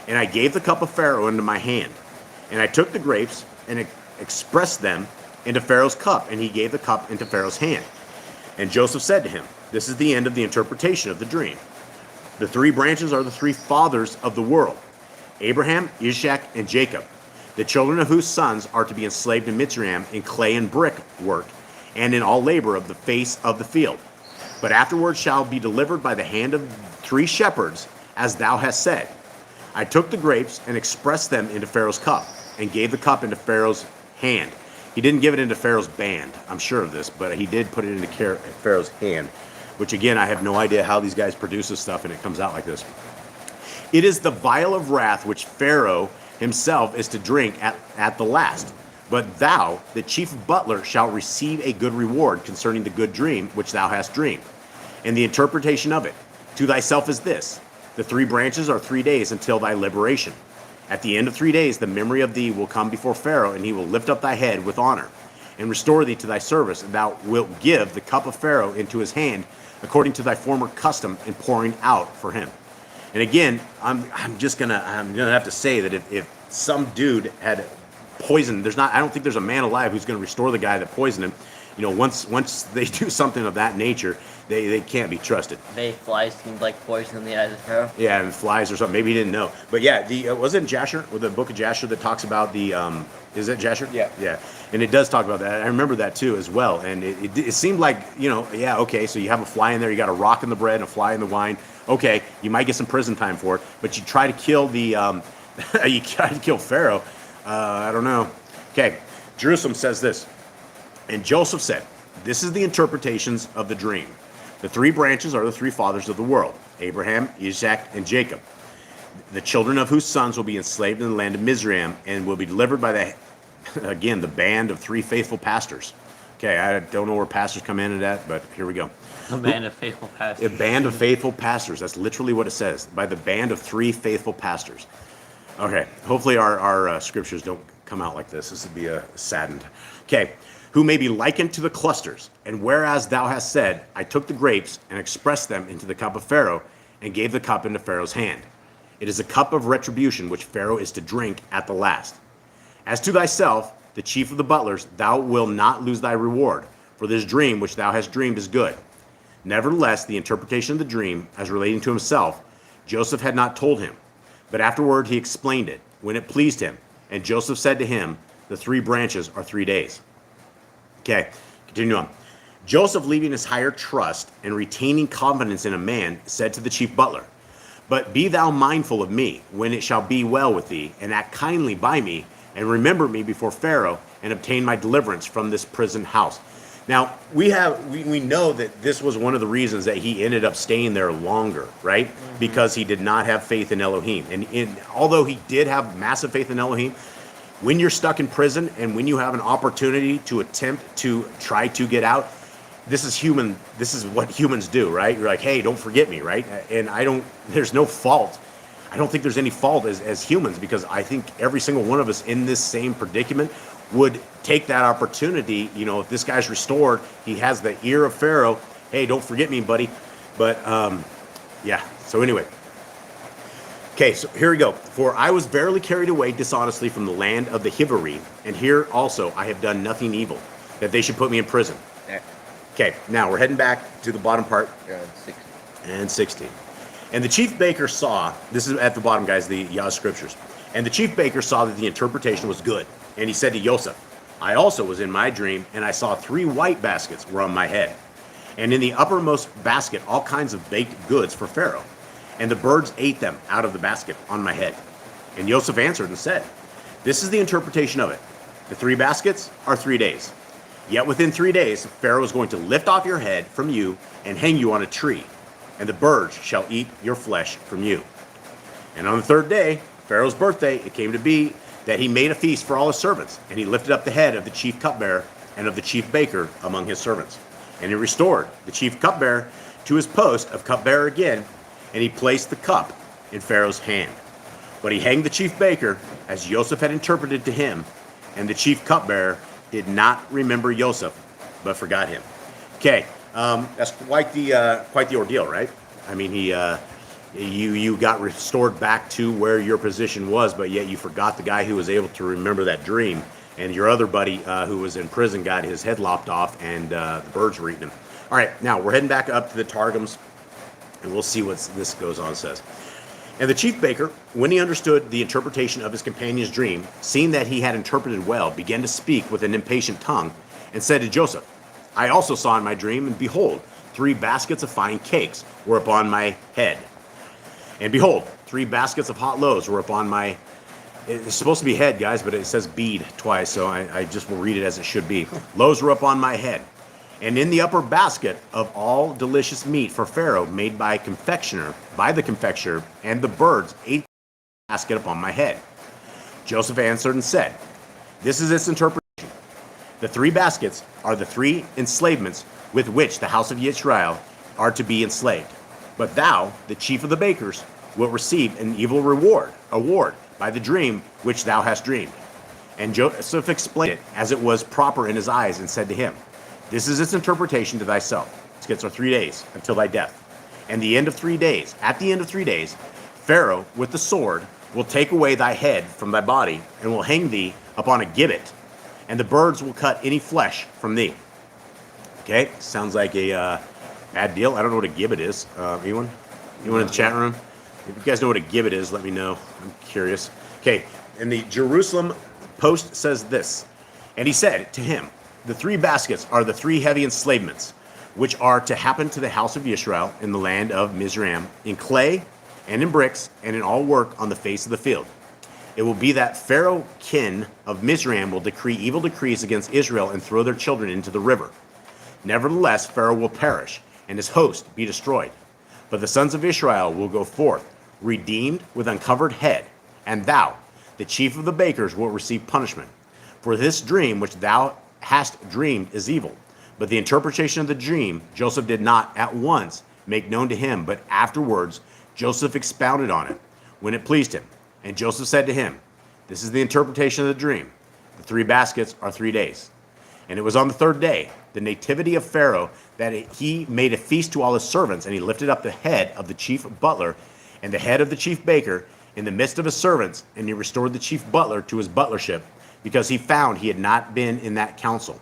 And I gave the cup of Pharaoh into my hand. And I took the grapes and expressed them into Pharaoh's cup, and he gave the cup into Pharaoh's hand. And Joseph said to him, This is the end of the interpretation of the dream. The 3 branches are the 3 fathers of the world, Abraham, Isaac, and Jacob, the children of whose sons are to be enslaved in Mizraim in clay and brick work, and in all labor of the face of the field. But afterwards shall be delivered by the hand of 3 shepherds, as thou hast said. I took the grapes and expressed them into Pharaoh's cup, and gave the cup into Pharaoh's hand. He didn't give it into Pharaoh's band, I'm sure of this, but he did put it into Pharaoh's hand, which again, I have no idea how these guys produce this stuff and it comes out like this. It is the vial of wrath which Pharaoh himself is to drink at the last. But thou, the chief butler, shalt receive a good reward concerning the good dream which thou hast dreamed. And the interpretation of it to thyself is this: the 3 branches are 3 days until thy liberation. At the end of 3 days the memory of thee will come before Pharaoh, and he will lift up thy head with honor, and restore thee to thy service, and thou wilt give the cup of Pharaoh into his hand, according to thy former custom in pouring out for him. And again, I'm gonna have to say that if some dude had poisoned, I don't think there's a man alive who's gonna restore the guy that poisoned him. You know, once they do something of that nature, they can't be trusted. Flies seemed like poison in the eyes of Pharaoh. Yeah, and flies or something. Maybe he didn't know. But yeah, wasn't Jasher, or the book of Jasher, that talks about the, is it Jasher? Yeah. Yeah, and it does talk about that. I remember that too as well. And it seemed like, yeah, okay, so you have a fly in there, you got a rock in the bread and a fly in the wine. Okay, you might get some prison time for it, but you try to kill Pharaoh. I don't know. Okay, Jerusalem says this. And Joseph said, This is the interpretations of the dream. The 3 branches are the 3 fathers of the world, Abraham, Isaac, and Jacob, the children of whose sons will be enslaved in the land of Mizraim, and will be delivered by the band of 3 faithful pastors. Okay, I don't know where pastors come in at that, but here we go. A band of faithful pastors. A band of faithful pastors. That's literally what it says. By the band of 3 faithful pastors. Okay, hopefully our scriptures don't come out like this. This would be saddened. Okay, who may be likened to the clusters. And whereas thou hast said, I took the grapes and expressed them into the cup of Pharaoh, and gave the cup into Pharaoh's hand. It is a cup of retribution which Pharaoh is to drink at the last. As to thyself, the chief of the butlers, thou wilt not lose thy reward, for this dream which thou hast dreamed is good. Nevertheless, the interpretation of the dream, as relating to himself, Joseph had not told him. But afterward he explained it, when it pleased him. And Joseph said to him, The 3 branches are 3 days. Okay, continue on. Joseph, leaving his higher trust and retaining confidence in a man, said to the chief butler, But be thou mindful of me, when it shall be well with thee, and act kindly by me, and remember me before Pharaoh, and obtain my deliverance from this prison house. Now, we know that this was one of the reasons that he ended up staying there longer, right? Mm-hmm. Because he did not have faith in Elohim. And although he did have massive faith in Elohim, when you're stuck in prison and when you have an opportunity to attempt to try to get out, this is human. This is what humans do, right? You're like, hey, don't forget me, right? And there's no fault. I don't think there's any fault as humans, because I think every single one of us in this same predicament would take that opportunity. If this guy's restored, he has the ear of Pharaoh. Hey, don't forget me, buddy. But yeah, so anyway. Okay, so here we go. For I was verily carried away dishonestly from the land of the Hivarite, and here also I have done nothing evil. that they should put me in prison. There. Okay, now we're heading back to the bottom part. You're on 60. And 16. And the chief baker saw, this is at the bottom, guys, the Yah Scriptures. And the chief baker saw that the interpretation was good. And he said to Joseph, I also was in my dream, and I saw 3 white baskets were on my head. And in the uppermost basket, all kinds of baked goods for Pharaoh. And the birds ate them out of the basket on my head. And Joseph answered and said, this is the interpretation of it. The 3 baskets are 3 days. Yet within 3 days, Pharaoh is going to lift off your head from you and hang you on a tree. And the birds shall eat your flesh from you. And on the 3rd day, Pharaoh's birthday, it came to be that he made a feast for all his servants. And he lifted up the head of the chief cupbearer and of the chief baker among his servants. And he restored the chief cupbearer to his post of cupbearer again, and he placed the cup in Pharaoh's hand. But he hanged the chief baker, as Joseph had interpreted to him, and the chief cupbearer did not remember Joseph, but forgot him. Okay, that's quite the ordeal, right? I mean, you got restored back to where your position was, but yet you forgot the guy who was able to remember that dream. And your other buddy who was in prison got his head lopped off, and the birds were eating him. All right, now we're heading back up to the Targums, and we'll see what this goes on says. And the chief baker, when he understood the interpretation of his companion's dream, seeing that he had interpreted well, began to speak with an impatient tongue, and said to Joseph, I also saw in my dream, and behold, 3 baskets of fine cakes were upon my head. And behold, 3 baskets of hot loaves were upon my. It's supposed to be head, guys, but it says bead twice, so I just will read it as it should be. Loaves were upon my head. And in the upper basket of all delicious meat for Pharaoh made by the confectioner, and the birds ate the basket upon my head. Joseph answered and said, this is its interpretation. The 3 baskets are the 3 enslavements with which the house of Israel are to be enslaved. But thou, the chief of the bakers, wilt receive an evil award by the dream which thou hast dreamed. And Joseph explained it as it was proper in his eyes, and said to him, this is its interpretation to thyself. Skits are 3 days until thy death. And at the end of 3 days, Pharaoh with the sword will take away thy head from thy body, and will hang thee upon a gibbet, and the birds will cut any flesh from thee. Okay, sounds like a bad deal. I don't know what a gibbet is. Anyone in the chat room? If you guys know what a gibbet is, let me know. I'm curious. Okay, and the Jerusalem Post says this. And he said to him, the 3 baskets are the 3 heavy enslavements, which are to happen to the house of Israel in the land of Mizraim, in clay and in bricks and in all work on the face of the field. It will be that Pharaoh kin of Mizraim will decree evil decrees against Israel and throw their children into the river. Nevertheless, Pharaoh will perish, and his host be destroyed. But the sons of Israel will go forth, redeemed with uncovered head, and thou, the chief of the bakers, will receive punishment. For this dream which thou hast dreamed is evil. But the interpretation of the dream Joseph did not at once make known to him, but afterwards Joseph expounded on it, when it pleased him. And Joseph said to him, this is the interpretation of the dream. The 3 baskets are 3 days. And it was on the 3rd day, the nativity of Pharaoh, that he made a feast to all his servants, and he lifted up the head of the chief butler and the head of the chief baker in the midst of his servants, and he restored the chief butler to his butlership, because he found he had not been in that council.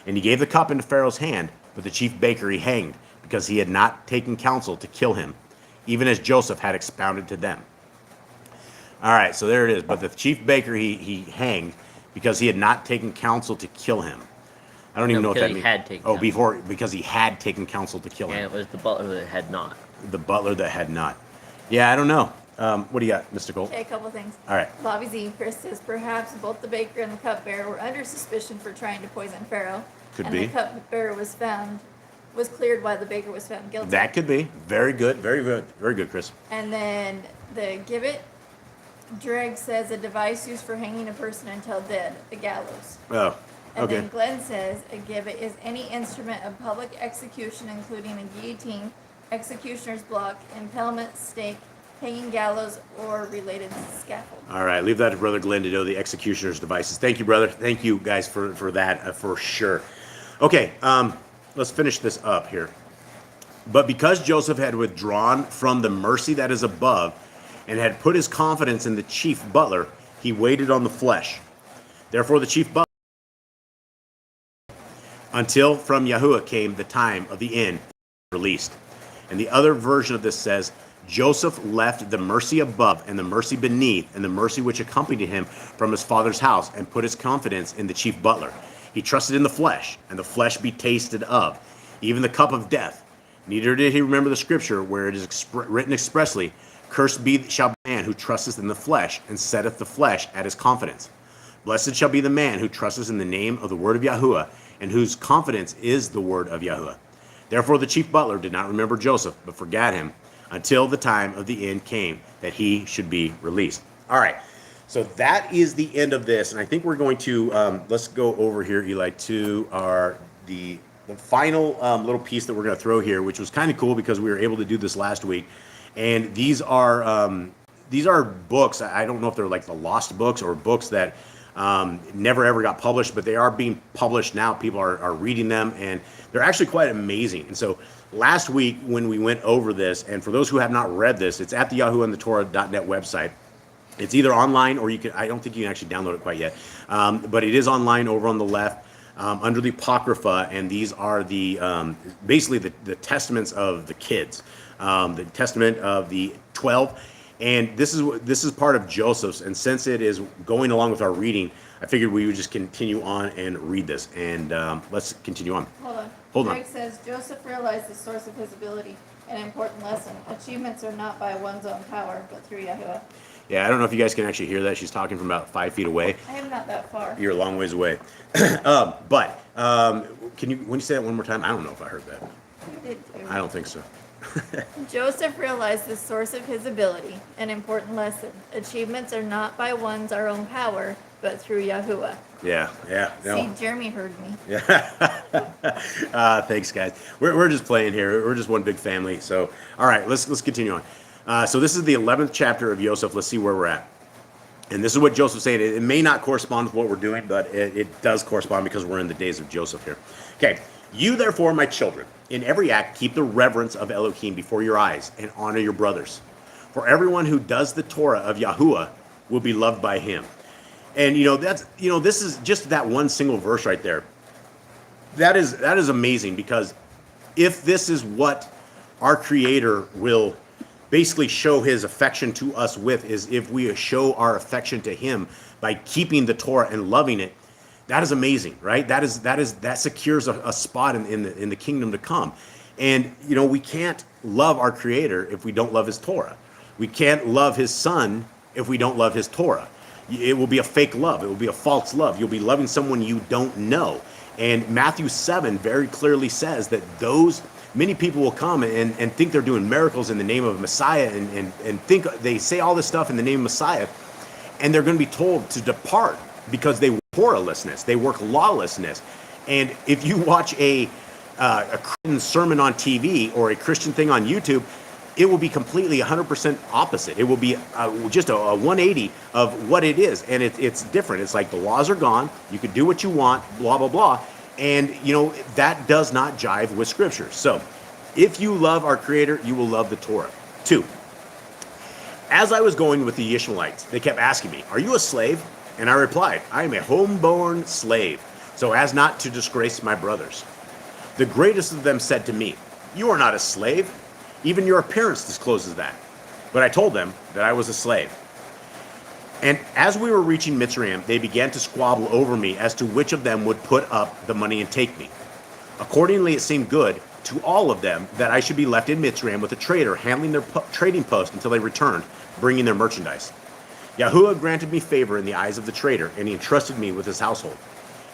And he gave the cup into Pharaoh's hand, but the chief baker he hanged, because he had not taken counsel to kill him, even as Joseph had expounded to them. All right, so there it is. But the chief baker he hanged, because he had not taken counsel to kill him. I don't even know what that means. Because he had taken counsel to kill him. And it was the butler that had not. The butler that had not. Yeah, I don't know. What do you got, Mr. Cole? Okay, a couple things. All right. Bobby Z. Chris says perhaps both the baker and the cupbearer were under suspicion for trying to poison Pharaoh. Could and be. The cupbearer was cleared while the baker was found guilty. That could be. Very good. Very good. Very good, Chris. And then the gibbet, Dreg says a device used for hanging a person until dead, the gallows. Oh, And okay. then Glenn says a gibbet is any instrument of public execution, including a guillotine, executioner's block, impalement, stake, hanging gallows, or related scaffold. All right, leave that to Brother Glenn to know the executioner's devices. Thank you, brother. Thank you, guys, for that, for sure. Okay, let's finish this up here. But because Joseph had withdrawn from the mercy that is above and had put his confidence in the chief butler, he waited on the flesh. Therefore, the chief butler until from Yahuwah came the time of the end released. And the other version of this says, Joseph left the mercy above and the mercy beneath and the mercy which accompanied him from his father's house and put his confidence in the chief butler. He trusted in the flesh, and the flesh be tasted of, even the cup of death. Neither did he remember the scripture where it is written expressly, Cursed shall be the man who trusteth in the flesh and setteth the flesh at his confidence. Blessed shall be the man who trusteth in the name of the word of Yahuwah, and whose confidence is the word of Yahuwah. Therefore the chief butler did not remember Joseph, but forgat him, until the time of the end came, that he should be released. All right, so that is the end of this, and I think we're going to, let's go over here, Eli, to the final little piece that we're going to throw here, which was kind of cool because we were able to do this last week. And these are books. I don't know if they're like the lost books or books that never ever got published, but they are being published now. People are reading them, and they're actually quite amazing. And so last week when we went over this, and for those who have not read this, it's at the YahuwahAndTheTorah.net website. It's either online or you can, I don't think you can actually download it quite yet, but it is online over on the left. Under the Apocrypha, and these are the basically the testaments of the kids, the testament of the 12, and this is part of Joseph's. And since it is going along with our reading, I figured we would just continue on and read this. And let's continue on. Hold on. Greg says Joseph realized the source of his ability. An important lesson: achievements are not by one's own power, but through Yahuwah. Yeah, I don't know if you guys can actually hear that. She's talking from about 5 feet away. I am not that far. You're a long ways away. But can you, when you say that one more time? I don't know if I heard that. You did too. I don't think so. Joseph realized the source of his ability. An important lesson: achievements are not by our own power, but through Yahuwah. Yeah. No. See, Jeremy heard me. Yeah. Thanks, guys. We're just playing here. We're just one big family. So, all right, let's continue on. So this is the 11th chapter of Joseph. Let's see where we're at. And this is what Joseph's saying. It may not correspond with what we're doing, but it does correspond because we're in the days of Joseph here. Okay. You, therefore, my children, in every act keep the reverence of Elohim before your eyes and honor your brothers. For everyone who does the Torah of Yahuwah will be loved by him. And, this is just that one single verse right there. That is amazing, because if this is what our Creator will basically show his affection to us with, is if we show our affection to him by keeping the Torah and loving it, that is amazing, right? That secures a spot in the kingdom to come. And, we can't love our Creator if we don't love his Torah. We can't love his Son if we don't love his Torah. It will be a fake love. It will be a false love. You'll be loving someone you don't know. And Matthew 7 very clearly says that many people will come and think they're doing miracles in the name of Messiah and think they say all this stuff in the name of Messiah, and they're going to be told to depart because they work Torah-lessness, they work lawlessness. And if you watch a Christian sermon on TV or a Christian thing on YouTube, it will be completely 100% opposite. It will be just a 180 of what it is, and it's different. It's like the laws are gone. You can do what you want, blah, blah, blah. And, that does not jive with Scripture. So if you love our Creator, you will love the Torah. 2, as I was going with the Ishmaelites, they kept asking me, are you a slave? And I replied, I am a homeborn slave, so as not to disgrace my brothers. The greatest of them said to me, you are not a slave. Even your appearance discloses that. But I told them that I was a slave. And as we were reaching Mitzrayim, they began to squabble over me as to which of them would put up the money and take me. Accordingly, it seemed good to all of them that I should be left in Mitzrayim with a trader handling their trading post until they returned, bringing their merchandise. Yahuwah granted me favor in the eyes of the trader, and he entrusted me with his household.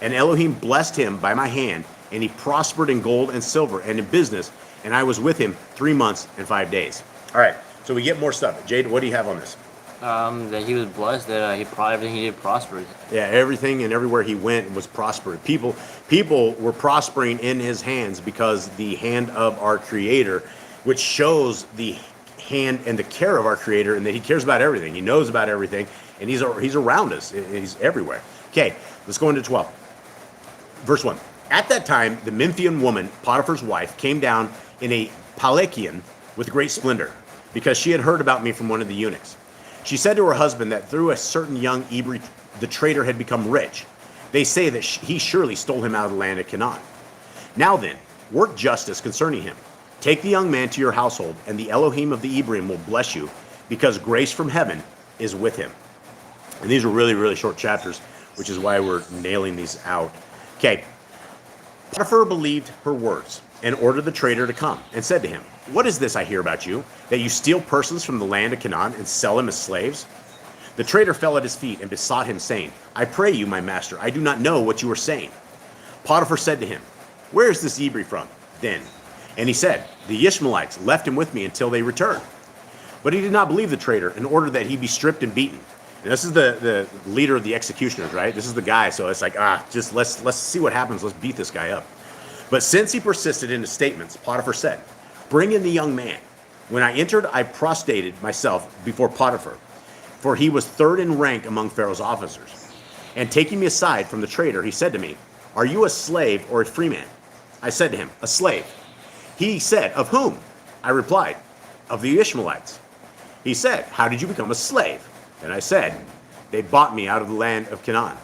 And Elohim blessed him by my hand, and he prospered in gold and silver and in business, and I was with him 3 months and 5 days. All right, so we get more stuff. Jade, what do you have on this? That he was blessed, that everything he did prospered. Yeah, everything and everywhere he went was prospered. People were prospering in his hands because the hand of our Creator, which shows the hand and the care of our Creator, and that he cares about everything. He knows about everything, and he's around us. He's everywhere. Okay, let's go into 12. Verse 1. At that time, the Memphian woman, Potiphar's wife, came down in a palanquin with great splendor, because she had heard about me from one of the eunuchs. She said to her husband that through a certain young Hebrew, the trader had become rich. They say that he surely stole him out of the land of Canaan. Now then, work justice concerning him. Take the young man to your household, and the Elohim of the Ephraim will bless you, because grace from heaven is with him. And these are really, really short chapters, which is why we're nailing these out. Okay. Potiphar believed her words and ordered the trader to come and said to him, "What is this I hear about you, that you steal persons from the land of Canaan and sell them as slaves?" The trader fell at his feet and besought him, saying, "I pray you, my master, I do not know what you are saying." Potiphar said to him, "Where is this Hebrew from, then?" And he said, "The Ishmaelites left him with me until they returned." But he did not believe the trader and ordered that he be stripped and beaten. And this is the leader of the executioners, right? This is the guy. So it's like, just let's see what happens. Let's beat this guy up. But since he persisted in his statements, Potiphar said, "Bring in the young man." When I entered, I prostrated myself before Potiphar, for he was third in rank among Pharaoh's officers. And taking me aside from the trader, he said to me, "Are you a slave or a free man?" I said to him, "A slave." He said, "Of whom?" I replied, "Of the Ishmaelites." He said, "How did you become a slave?" And I said, "They bought me out of the land of Canaan."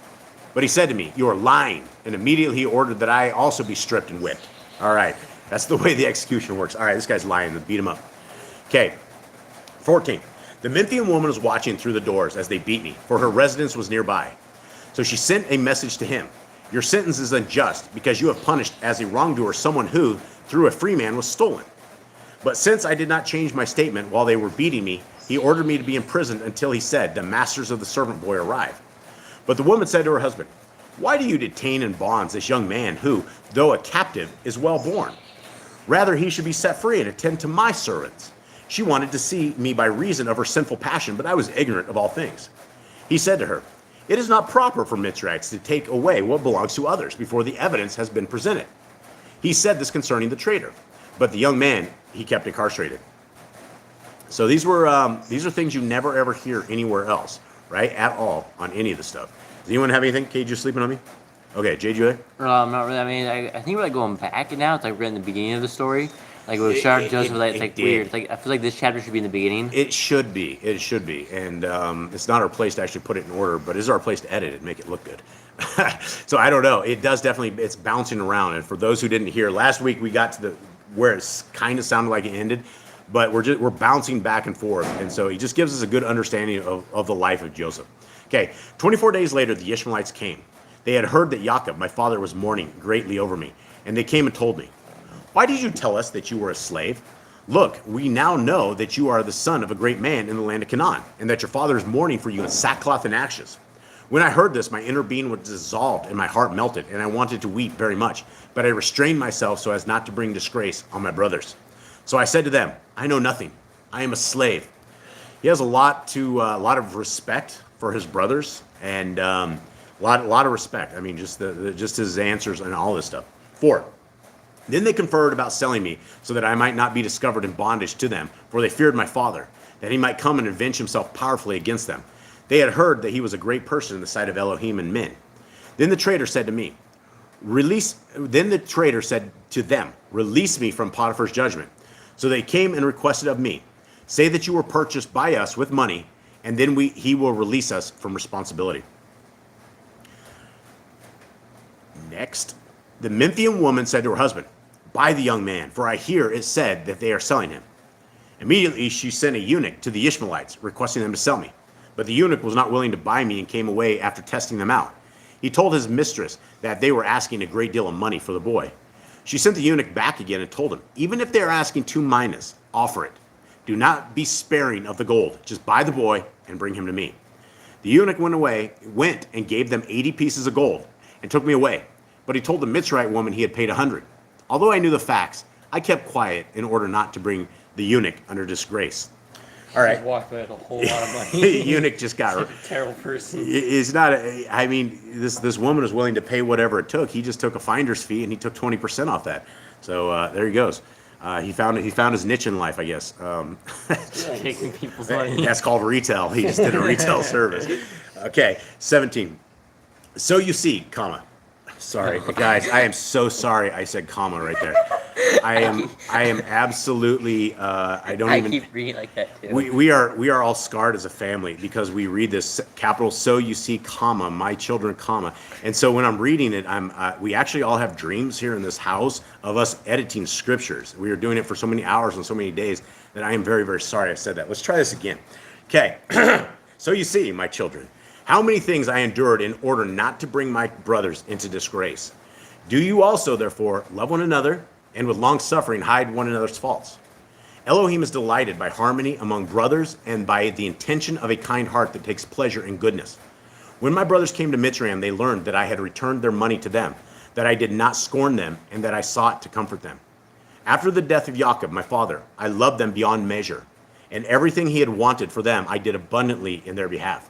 But he said to me, "You are lying." And immediately he ordered that I also be stripped and whipped. All right. That's the way the execution works. All right, this guy's lying. Beat him up. Okay. 14. The Memphian woman was watching through the doors as they beat me, for her residence was nearby. So she sent a message to him. "Your sentence is unjust, because you have punished as a wrongdoer someone who, through a free man, was stolen." But since I did not change my statement while they were beating me, he ordered me to be imprisoned until he said, "The masters of the servant boy arrive." But the woman said to her husband, "Why do you detain in bonds this young man who, though a captive, is well born? Rather, he should be set free and attend to my servants." She wanted to see me by reason of her sinful passion, but I was ignorant of all things. He said to her, "It is not proper for Mitzrites to take away what belongs to others before the evidence has been presented." He said this concerning the traitor, but the young man he kept incarcerated. So these are things you never ever hear anywhere else, right? At all on any of the stuff. Does anyone have anything? Cage, you sleeping on me? Okay, Jade, you there? Not really. I mean, I think we're like going back now. It's like we're in the beginning of the story. Like we started Joseph, it's like weird. It's like I feel like this chapter should be in the beginning. It should be. It should be. And it's not our place to actually put it in order, but it is our place to edit it and make it look good. So I don't know. It does definitely. It's bouncing around. And for those who didn't hear, last week we got to where it kind of sounded like it ended, but we're bouncing back and forth. And so he just gives us a good understanding of the life of Joseph. Okay, 24 days later, the Ishmaelites came. They had heard that Jacob, my father, was mourning greatly over me, and they came and told me, "Why did you tell us that you were a slave? Look, we now know that you are the son of a great man in the land of Canaan, and that your father is mourning for you in sackcloth and ashes." When I heard this, my inner being was dissolved and my heart melted, and I wanted to weep very much, but I restrained myself so as not to bring disgrace on my brothers. So I said to them, "I know nothing. I am a slave." He has a lot of respect for his brothers, and a lot of respect. I mean, just his answers and all this stuff. 4. Then they conferred about selling me, so that I might not be discovered in bondage to them, for they feared my father, that he might come and avenge himself powerfully against them. They had heard that he was a great person in the sight of Elohim and men. Then the trader said to me, Then the trader said to them, "Release me from Potiphar's judgment." So they came and requested of me, "Say that you were purchased by us with money, and then he will release us from responsibility." Next, the Memphian woman said to her husband, "Buy the young man, for I hear it said that they are selling him." Immediately she sent a eunuch to the Ishmaelites, requesting them to sell me. But the eunuch was not willing to buy me and came away after testing them out. He told his mistress that they were asking a great deal of money for the boy. She sent the eunuch back again and told him, "Even if they are asking 2 minas, offer it. Do not be sparing of the gold. Just buy the boy and bring him to me." The eunuch went and gave them 80 pieces of gold and took me away. But he told the Mitzrite woman he had paid 100. Although I knew the facts, I kept quiet in order not to bring the eunuch under disgrace. All right. Just walked away with a whole lot of money. Eunuch just got Terrible person. It's not. I mean, this woman was willing to pay whatever it took. He just took a finder's fee and he took 20% off that. So there he goes. He found his niche in life, I guess. Taking people's money. That's called retail. He just did a retail service. Okay, 17. So you see, comma. Sorry, guys. I am so sorry I said comma right there. I am absolutely. I don't I even. keep reading like that too. We are all scarred as a family because we read this capital so you see comma my children comma, and so when I'm reading it, we actually all have dreams here in this house of us editing scriptures. We are doing it for so many hours and so many days that I am very, very sorry I said that. Let's try this again. Okay. So you see, my children, how many things I endured in order not to bring my brothers into disgrace. Do you also, therefore, love one another and with long suffering hide one another's faults. Elohim is delighted by harmony among brothers and by the intention of a kind heart that takes pleasure in goodness. When my brothers came to Mitzrayim, they learned that I had returned their money to them, that I did not scorn them, and that I sought to comfort them. After the death of Jacob, my father, I loved them beyond measure, and everything he had wanted for them I did abundantly in their behalf.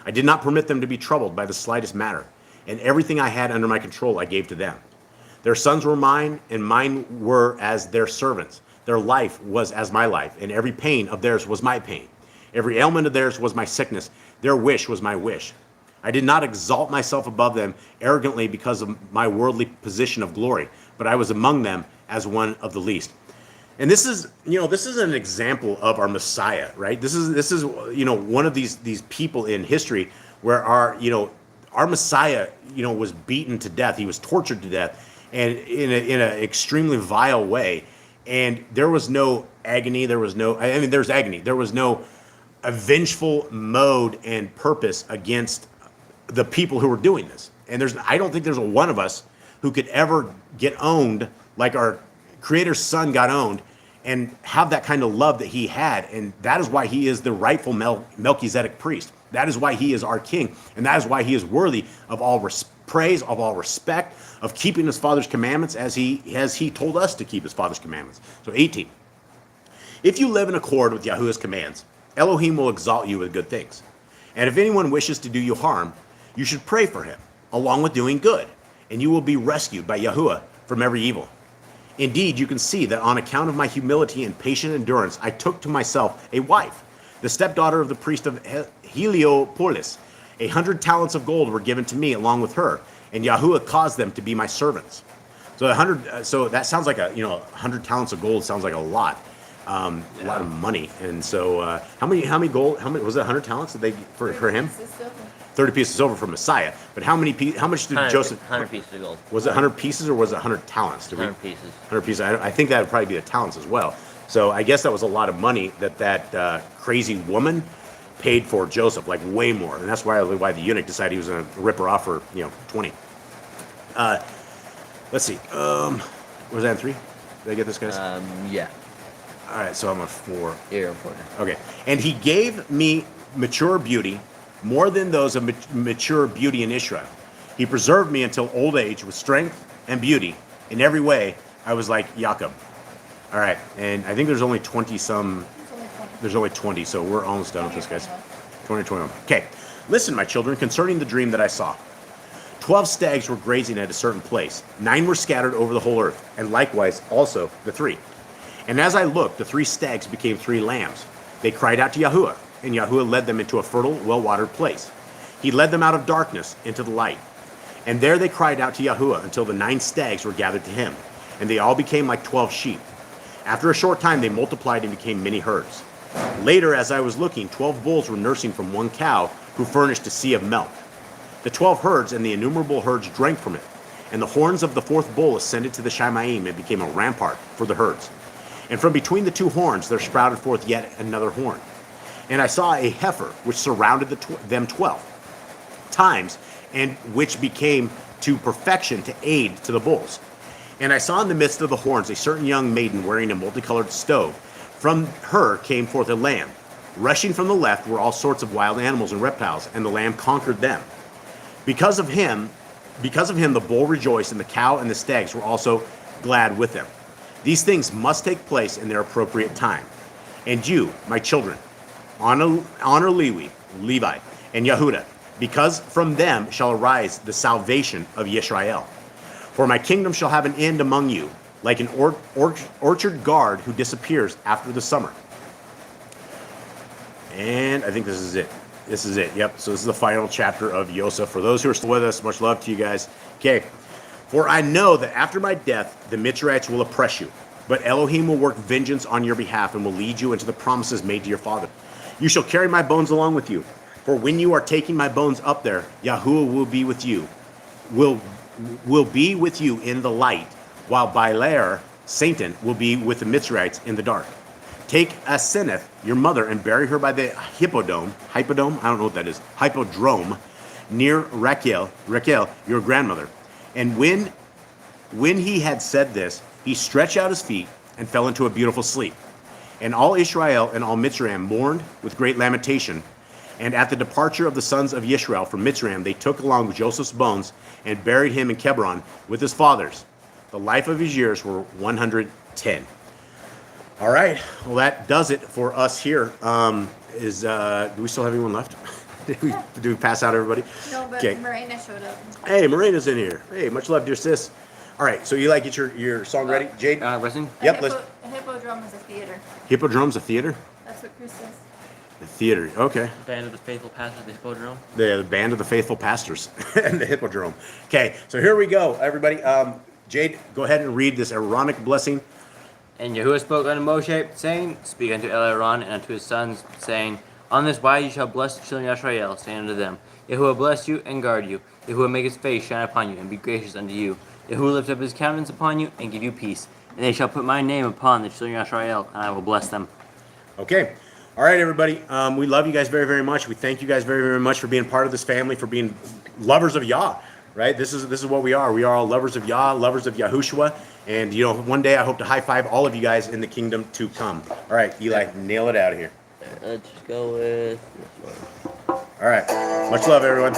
I did not permit them to be troubled by the slightest matter, and everything I had under my control I gave to them. Their sons were mine, and mine were as their servants. Their life was as my life, and every pain of theirs was my pain. Every ailment of theirs was my sickness. Their wish was my wish. I did not exalt myself above them arrogantly because of my worldly position of glory, but I was among them as one of the least. And this is an example of our Messiah, right? This is one of these people in history where our Messiah, was beaten to death. He was tortured to death, and in an extremely vile way. And there was no agony. There's agony. There was no a vengeful mode and purpose against the people who were doing this. And I don't think there's a one of us who could ever get owned like our Creator's Son got owned and have that kind of love that he had. And that is why he is the rightful Melchizedek priest. That is why he is our king. And that is why he is worthy of all praise, of all respect, of keeping his Father's commandments as he told us to keep his Father's commandments. So 18. If you live in accord with Yahuwah's commands, Elohim will exalt you with good things. And if anyone wishes to do you harm, you should pray for him, along with doing good, and you will be rescued by Yahuwah from every evil. Indeed, you can see that on account of my humility and patient endurance, I took to myself a wife, the stepdaughter of the priest of Heliopolis. 100 talents of gold were given to me along with her, and Yahuwah caused them to be my servants. So that sounds like 100 talents of gold sounds like a lot of money. And so how many was it 100 talents that they for him? 30 pieces of silver for Messiah. But how much did Joseph? 100 pieces of gold. Was it 100 pieces or was it 100 talents? 100 pieces. 100 pieces. I think that would probably be the talents as well. So I guess that was a lot of money that crazy woman paid for Joseph, like way more. And that's why the eunuch decided he was going to rip her off for 20. Let's see. Was that in 3? Did I get this, guys? Yeah. All right, so I'm a 4. You're important. Okay. And he gave me mature beauty, more than those of mature beauty in Israel. He preserved me until old age with strength and beauty. In every way, I was like Jacob. All right, and I think there's only 20 some. There's only 20, so we're almost done with this, guys. 20, 21. Okay, listen, my children, concerning the dream that I saw. 12 stags were grazing at a certain place. 9 were scattered over the whole earth, and likewise also the 3. And as I looked, the 3 stags became 3 lambs. They cried out to Yahuwah, and Yahuwah led them into a fertile, well-watered place. He led them out of darkness into the light. And there they cried out to Yahuwah until the 9 stags were gathered to him, and they all became like 12 sheep. After a short time, they multiplied and became many herds. Later, as I was looking, 12 bulls were nursing from one cow who furnished a sea of milk. The 12 herds and the innumerable herds drank from it, and the horns of the 4th bull ascended to the Shamaim and became a rampart for the herds. And from between the 2 horns there sprouted forth yet another horn. And I saw a heifer which surrounded them 12 times, and which became to perfection to aid to the bulls. And I saw in the midst of the horns a certain young maiden wearing a multicolored stove. From her came forth a lamb. Rushing from the left were all sorts of wild animals and reptiles, and the lamb conquered them. Because of him, the bull rejoiced, and the cow and the stags were also glad with them. These things must take place in their appropriate time. And you, my children, honor Levi, and Yehudah, because from them shall arise the salvation of Yisrael. For my kingdom shall have an end among you, like an orchard guard who disappears after the summer. And I think this is it. This is it. Yep. So this is the final chapter of Yosef. For those who are still with us, much love to you guys. Okay. For I know that after my death, the Mitzrayites will oppress you. But Elohim will work vengeance on your behalf and will lead you into the promises made to your father. You shall carry my bones along with you. For when you are taking my bones up there, Yahuwah will be with you, will be with you in the light, while Baaler, Satan, will be with the Mitzrayites in the dark. Take Aseneth, your mother, and bury her by the hippodrome, I don't know what that is, hippodrome, near Rachel, your grandmother. And when he had said this, he stretched out his feet and fell into a beautiful sleep. And all Israel and all Mitzrayim mourned with great lamentation. And at the departure of the sons of Yisrael from Mitzrayim, they took along Joseph's bones and buried him in Hebron with his fathers. The life of his years were 110. All right, well, that does it for us here. Do we still have anyone left? Did we pass out everybody? No, but Okay. Marina showed up. Hey, Marina's in here. Hey, much love, dear sis. All right, so you get your song ready, Jade? Listen. Yep, A hippodrome is a theater. Hippodrome's a theater? That's what Chris says. The theater, okay. Band of the Faithful Pastors, the Hippodrome. The band of the faithful pastors and the hippodrome. Okay, so here we go, everybody. Jade, go ahead and read this Aaronic blessing. And Yahuwah spoke unto Moshe, saying, Speak unto Aaron and unto his sons, saying, On this wise you shall bless the children of Israel, saying unto them, Yahuwah bless you and guard you. Yahuwah make his face shine upon you and be gracious unto you. Yahuwah lift up his countenance upon you and give you peace. And they shall put my name upon the children of Israel, and I will bless them. Okay. All right, everybody. We love you guys very, very much. We thank you guys very, very much for being part of this family, for being lovers of Yah, right? This is what we are. We are all lovers of Yah, lovers of Yahushua. And, one day I hope to high five all of you guys in the kingdom to come. All right, Eli, nail it out of here. Let's go with this one. All right. Much love, everyone.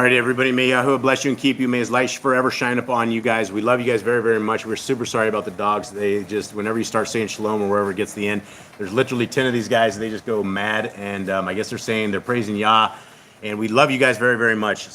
right, everybody. May Yahuwah bless you and keep you. May his light forever shine upon you guys. We love you guys very, very much. We're super sorry about the dogs. They just, whenever you start saying shalom or wherever it gets to the end, there's literally 10 of these guys. They just go mad. And I guess they're saying they're praising Yah. And we love you guys very, very much. So